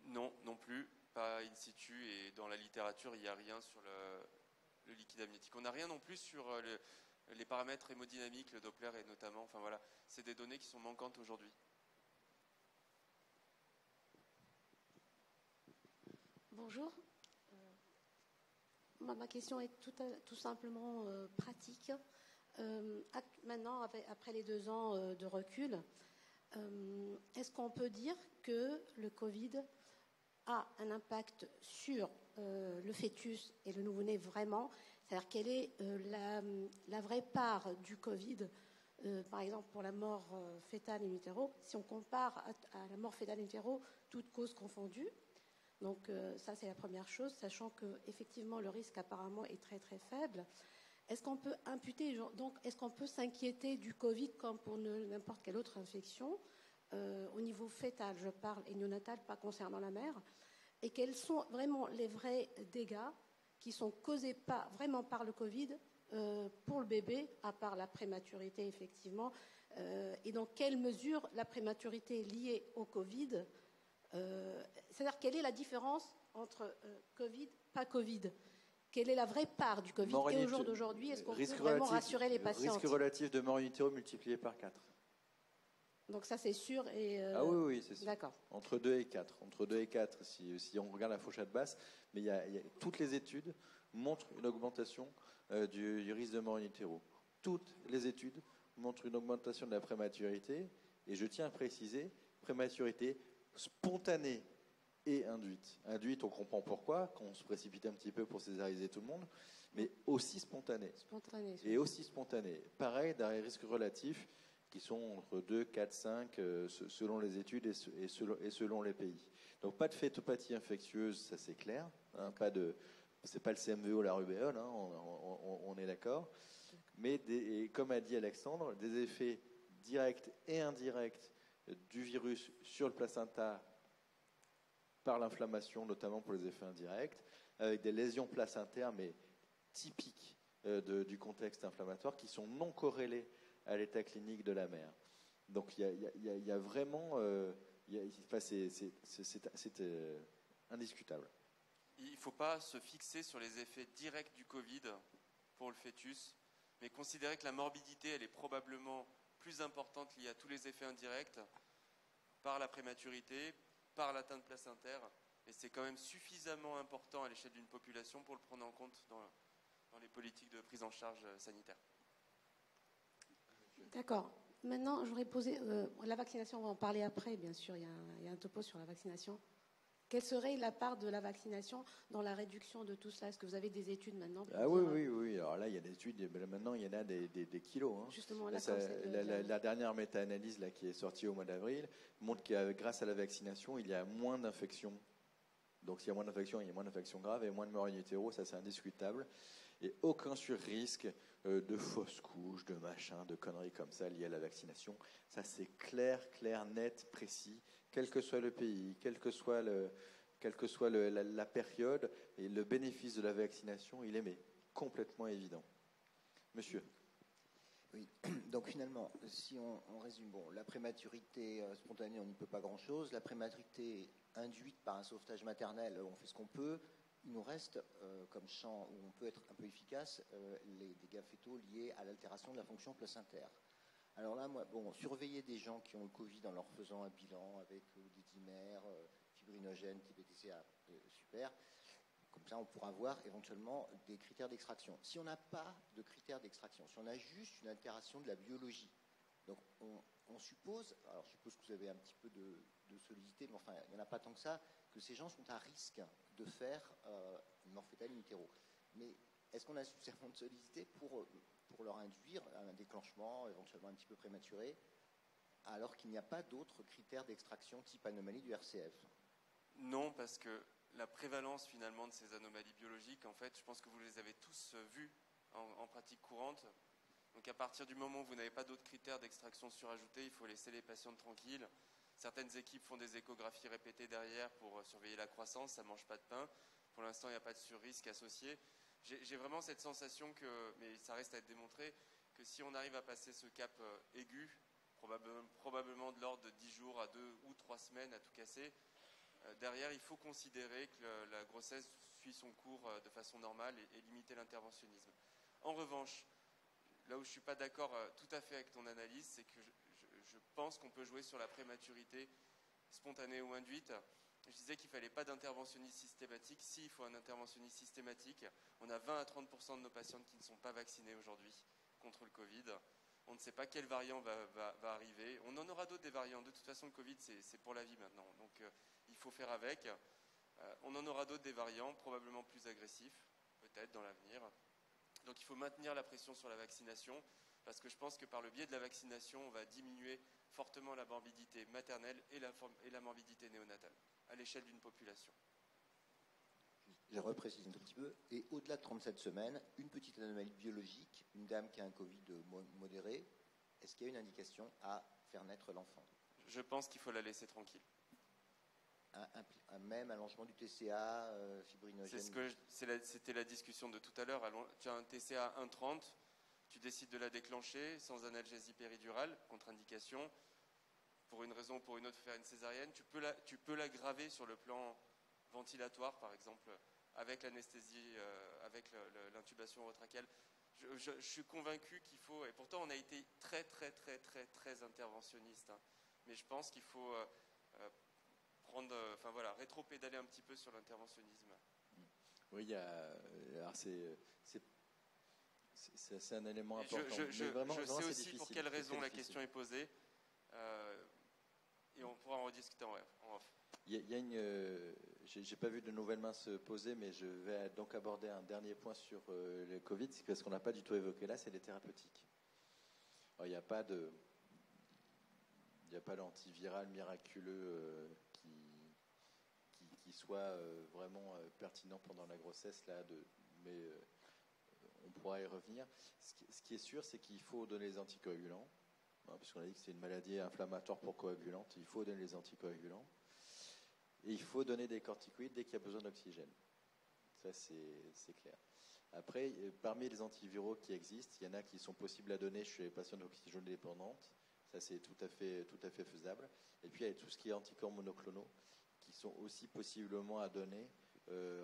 Non, non plus, pas in situ, et dans la littérature, il n'y a rien sur le liquide amniotique. On n'a rien non plus sur les paramètres hémodynamiques, le Doppler et notamment, enfin voilà, c'est des données qui sont manquantes aujourd'hui. Bonjour. Ma question est tout simplement pratique. Maintenant, après les 2 ans de recul, est-ce qu'on peut dire que le Covid a un impact sur le fœtus et le nouveau-né vraiment? C'est-à-dire quelle est la vraie part du Covid, par exemple pour la mort fœtale in utero, si on compare à la mort fœtale in utero, toutes causes confondues. Donc ça, c'est la première chose, sachant qu'effectivement, le risque apparemment est très très faible. Est-ce qu'on peut imputer, donc est-ce qu'on peut s'inquiéter du Covid comme pour n'importe quelle autre infection au niveau fœtal, je parle, et néonatal, pas concernant la mère, et quels sont vraiment les vrais dégâts qui sont causés pas vraiment par le Covid pour le bébé, à part la prématurité effectivement, et dans quelle mesure la prématurité liée au Covid, c'est-à-dire quelle est la différence entre Covid, pas Covid? Quelle est la vraie part du Covid? Et au jour d'aujourd'hui, est-ce qu'on peut vraiment rassurer les patients? Risque relatif de mort in utero multiplié par 4. Donc ça, c'est sûr. Ah oui, c'est sûr. D'accord. Entre 2 et 4. Entre 2 et 4, si on regarde la fourchette basse. Mais toutes les études montrent une augmentation du risque de mort in utero. Toutes les études montrent une augmentation de la prématurité. Et je tiens à préciser, prématurité spontanée et induite. Induite, on comprend pourquoi, quand on se précipite un petit peu pour césariser tout le monde, mais aussi spontanée. Et aussi spontanée. Pareil, dans les risques relatifs, qui sont entre 2, 4, 5, selon les études et selon les pays. Donc pas de phétopathie infectieuse, ça c'est clair. Hein, c'est pas le CMV ou la rubéole, hein, on est d'accord. Mais comme a dit Alexandre, des effets directs et indirects du virus sur le placenta par l'inflammation, notamment pour les effets indirects, avec des lésions placentaires, mais typiques du contexte inflammatoire, qui sont non corrélées à l'état clinique de la mère. Donc il y a vraiment... c'est indiscutable. Il ne faut pas se fixer sur les effets directs du Covid pour le fœtus, mais considérer que la morbidité, elle est probablement plus importante liée à tous les effets indirects par la prématurité, par l'atteinte placentaire, et c'est quand même suffisamment important à l'échelle d'une population pour le prendre en compte dans les politiques de prise en charge sanitaire. D'accord. Maintenant, j'aurais posé... la vaccination, on va en parler après, bien sûr, il y a un topo sur la vaccination. Quelle serait la part de la vaccination dans la réduction de tout cela? Est-ce que vous avez des études maintenant? Oui. Alors là, il y a des études, maintenant, il y en a des kilos. Hein. Justement, la dernière méta-analyse là, qui est sortie au mois d'avril montre que grâce à la vaccination, il y a moins d'infections. Donc s'il y a moins d'infections, il y a moins d'infections graves et moins de morts in utero, ça c'est indiscutable. Et aucun sur-risque de fausses couches, de machins, de conneries comme ça liées à la vaccination. Ça c'est clair, net, précis, quel que soit le pays, quelle que soit la période, et le bénéfice de la vaccination, il est complètement évident. Monsieur. Oui, donc finalement, si on résume, la prématurité spontanée, on n'y peut pas grand-chose. La prématurité induite par un sauvetage maternel, on fait ce qu'on peut. Il nous reste, comme champ où on peut être un peu efficace, les dégâts fétaux liés à l'altération de la fonction placentaire. Alors là, surveiller des gens qui ont le Covid en leur faisant un bilan avec des dimères fibrinogènes, type TCA, super. Comme ça, on pourra voir éventuellement des critères d'extraction. Si on n'a pas de critères d'extraction, si on a juste une altération de la biologie, donc on suppose, alors je suppose que vous avez un petit peu de solidité, mais enfin, il n'y en a pas tant que ça, que ces gens sont à risque de faire une mort fœtale in utero. Mais est-ce qu'on a suffisamment de solidité pour leur induire un déclenchement éventuellement un petit peu prématuré, alors qu'il n'y a pas d'autres critères d'extraction type anomalie du RCF? Non, parce que la prévalence finalement de ces anomalies biologiques, en fait, je pense que vous les avez tous vues en pratique courante. Donc à partir du moment où vous n'avez pas d'autres critères d'extraction surajoutés, il faut laisser les patientes tranquilles. Certaines équipes font des échographies répétées derrière pour surveiller la croissance, ça ne mange pas de pain. Pour l'instant, il n'y a pas de surrisque associé. J'ai vraiment cette sensation mais ça reste à être démontré, que si on arrive à passer ce cap aigu, probablement de l'ordre de 10 jours à 2 ou 3 semaines à tout casser, derrière, il faut considérer que la grossesse suit son cours de façon normale et limiter l'interventionnisme. En revanche, là où je ne suis pas d'accord tout à fait avec ton analyse, c'est que je pense qu'on peut jouer sur la prématurité spontanée ou induite. Je disais qu'il ne fallait pas d'interventionniste systématique. Si, il faut un interventionniste systématique. On a 20 à 30% de nos patientes qui ne sont pas vaccinées aujourd'hui contre le Covid. On ne sait pas quel variant va arriver. On en aura d'autres des variants. De toute façon, le Covid, c'est pour la vie maintenant. Donc, il faut faire avec. On en aura d'autres des variants, probablement plus agressifs, peut-être dans l'avenir. Donc, il faut maintenir la pression sur la vaccination, parce que je pense que par le biais de la vaccination, on va diminuer fortement la morbidité maternelle et la morbidité néonatale à l'échelle d'une population. Je reprécise un tout petit peu. Et au-delà de 37 semaines, une petite anomalie biologique, une dame qui a un Covid modéré, est-ce qu'il y a une indication à faire naître l'enfant? Je pense qu'il faut la laisser tranquille. Un même allongement du TCA, fibrinogène? C'était la discussion de tout à l'heure. Tu as un TCA 1,30, tu décides de la déclencher sans analgésie péridurale, contre-indication. Pour une raison ou pour une autre, faire une césarienne. Tu peux l'aggraver sur le plan ventilatoire, par exemple, avec l'anesthésie, avec l'intubation retrachéale. Je suis convaincu qu'il faut, et pourtant on a été très interventionniste, hein, mais je pense qu'il faut rétro-pédaler un petit peu sur l'interventionnisme. Oui, c'est un élément important. Je sais aussi pour quelle raison la question est posée, et on pourra en rediscuter en off. J'ai pas vu de nouvelles mains se poser, mais je vais donc aborder un dernier point sur le Covid, parce qu'on n'a pas du tout évoqué là, c'est les thérapeutiques. Alors, il n'y a pas d'antiviral miraculeux qui soit vraiment pertinent pendant la grossesse, là, mais on pourra y revenir. Ce qui est sûr, c'est qu'il faut donner les anticoagulants, hein, parce qu'on a dit que c'est une maladie inflammatoire pour coagulante, il faut donner les anticoagulants. Et il faut donner des corticoïdes dès qu'il y a besoin d'oxygène. Ça, c'est clair. Après, parmi les antiviraux qui existent, il y en a qui sont possibles à donner chez les patients d'oxygène dépendante. Ça, c'est tout à fait faisable. Et puis, il y a tout ce qui est anticorps monoclonaux qui sont aussi possiblement à donner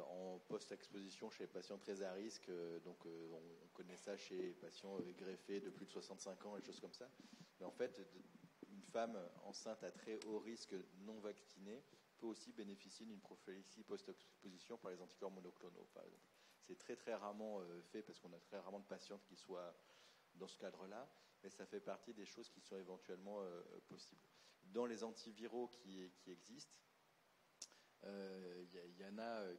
en post-exposition chez les patients très à risque. Donc, on connaît ça chez les patients greffés de plus de 65 ans et des choses comme ça. Mais en fait, une femme enceinte à très haut risque non vaccinée peut aussi bénéficier d'une prophylaxie post-exposition par les anticorps monoclonaux, par exemple. C'est très très rarement fait parce qu'on a très rarement de patientes qui soient dans ce cadre-là, mais ça fait partie des choses qui sont éventuellement possibles. Dans les antiviraux qui existent, il y en a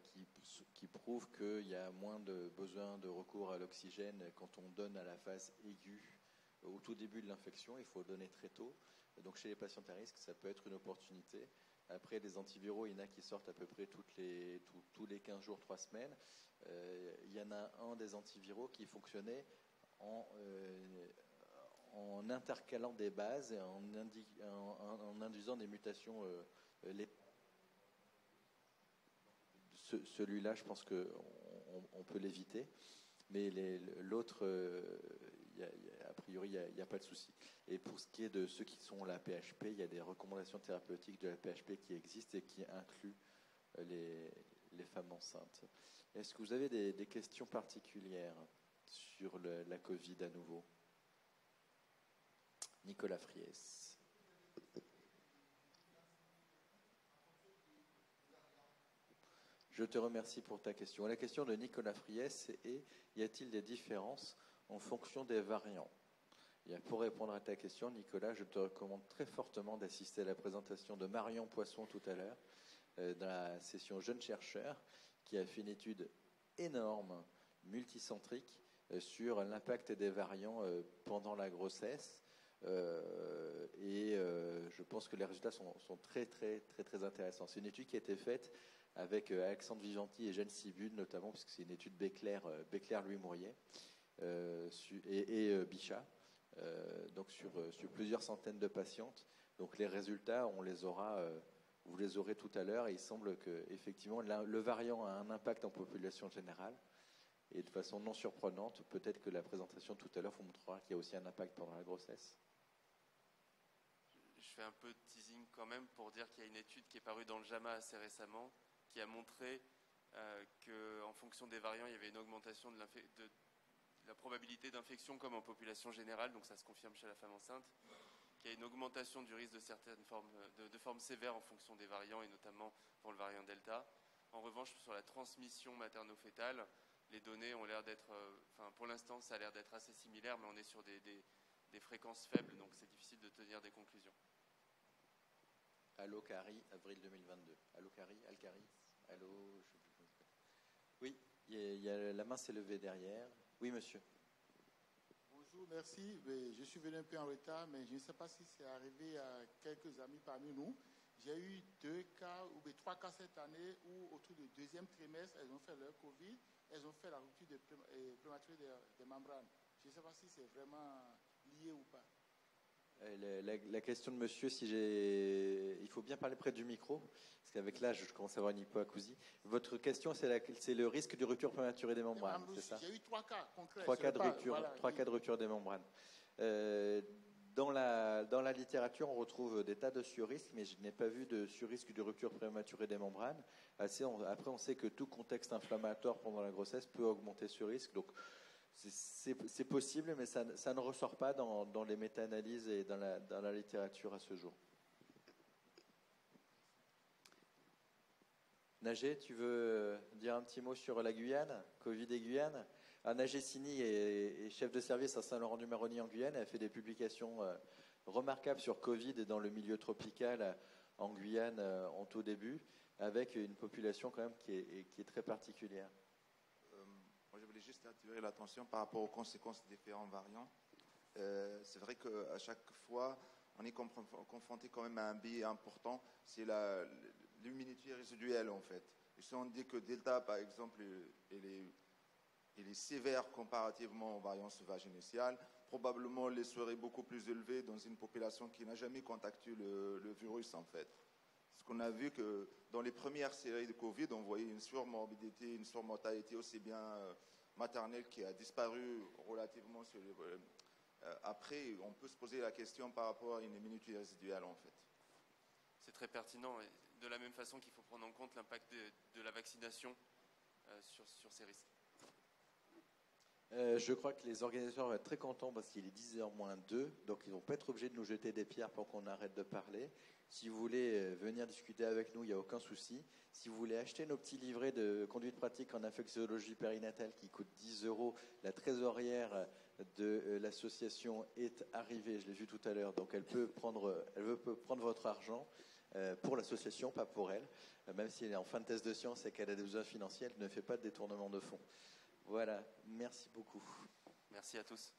qui prouvent qu'il y a moins de besoin de recours à l'oxygène quand on donne à la phase aiguë au tout début de l'infection. Il faut le donner très tôt. Donc chez les patients à risque, ça peut être une opportunité. Après, les antiviraux, il y en a qui sortent à peu près tous les 15 jours, 3 semaines. Il y en a un des antiviraux qui fonctionnait en intercalant des bases et en induisant des mutations. Celui-là, je pense qu'on peut l'éviter. Mais l'autre, a priori, il n'y a pas de souci. Et pour ce qui est de ceux qui sont la PHP, il y a des recommandations thérapeutiques de la PHP qui existent et qui incluent les femmes enceintes. Est-ce que vous avez des questions particulières sur la Covid à nouveau? Nicolas Friès. Je te remercie pour ta question. La question de Nicolas Friès est: y a-t-il des différences en fonction des variants? Et pour répondre à ta question, Nicolas, je te recommande très fortement d'assister à la présentation de Marion Poisson tout à l'heure, dans la session Jeunes chercheurs, qui a fait une étude énorme, multicentrique, sur l'impact des variants pendant la grossesse. Je pense que les résultats sont très, très, très, très intéressants. C'est une étude qui a été faite avec Alexandre Vivanti et Jeanne Sibud, notamment, puisque c'est une étude Béclair-Louis Mourier et Bichat. Donc sur plusieurs centaines de patientes. Donc les résultats, vous les aurez tout à l'heure. Et il semble que effectivement le variant a un impact en population générale. Et de façon non surprenante, peut-être que la présentation tout à l'heure vous montrera qu'il y a aussi un impact pendant la grossesse. Je fais un peu de teasing quand même pour dire qu'il y a une étude qui est parue dans le JAMA assez récemment qui a montré qu'en fonction des variants, il y avait une augmentation de la probabilité d'infection comme en population générale, donc ça se confirme chez la femme enceinte, qu'il y a une augmentation du risque de certaines formes, de formes sévères en fonction des variants, et notamment pour le variant Delta. En revanche, sur la transmission materno-fétale, les données ont l'air d'être, pour l'instant, ça a l'air d'être assez similaire, mais on est sur des fréquences faibles, donc c'est difficile de tenir des conclusions. Allo Cari, avril 2022. Allo Cari, Alcari, allo, je sais plus comment ça s'appelle. Oui, la main s'est levée derrière. Oui, monsieur. Bonjour, merci. Je suis venu un peu en retard, mais je ne sais pas si c'est arrivé à quelques amis parmi nous. J'ai eu 3 cas cette année où, autour du deuxième trimestre, elles ont fait leur Covid, elles ont fait la rupture prématurée des membranes. Je ne sais pas si c'est vraiment lié ou pas. La question de monsieur, il faut bien parler près du micro, parce qu'avec l'âge, je commence à avoir une hypoacousie. Votre question, c'est le risque de rupture prématurée des membranes, c'est ça? J'ai eu 3 cas concrets. 3 cas de rupture des membranes. Dans la littérature, on retrouve des tas de surrisques, mais je n'ai pas vu de surrisque de rupture prématurée des membranes. Après, on sait que tout contexte inflammatoire pendant la grossesse peut augmenter ce risque. Donc, c'est possible, mais ça ne ressort pas dans les méta-analyses et dans la littérature à ce jour. Nagé, tu veux dire un petit mot sur la Guyane, Covid et Guyane? Nagé Sini est chef de service à Saint-Laurent-du-Maroni en Guyane. Elle a fait des publications remarquables sur Covid et dans le milieu tropical en Guyane en tout début, avec une population quand même qui est très particulière. Moi, je voulais juste attirer l'attention par rapport aux conséquences des différents variants. C'est vrai qu'à chaque fois, on est confronté quand même à un biais important, c'est l'immunité résiduelle en fait. Et si on dit que Delta, par exemple, il est sévère comparativement aux variants sauvages initiales, probablement les serait beaucoup plus élevé dans une population qui n'a jamais contacté le virus en fait. Parce qu'on a vu que dans les premières séries de Covid, on voyait une surmorbidité, une surmortalité aussi bien maternelle qui a disparu relativement sur après, on peut se poser la question par rapport à une immunité résiduelle en fait. C'est très pertinent, et de la même façon qu'il faut prendre en compte l'impact de la vaccination sur ces risques. Je crois que les organisateurs vont être très contents parce qu'il est 10h moins 2, donc ils ne vont pas être obligés de nous jeter des pierres pour qu'on arrête de parler. Si vous voulez venir discuter avec nous, il n'y a aucun souci. Si vous voulez acheter nos petits livrets de conduite pratique en infectiologie périnatale qui coûtent 10 €, la trésorière de l'association est arrivée, je l'ai vu tout à l'heure, donc elle peut prendre votre argent pour l'association, pas pour elle. Même si elle est en fin de thèse de sciences et qu'elle a des besoins financiers, elle ne fait pas de détournement de fonds. Voilà, merci beaucoup. Merci à tous.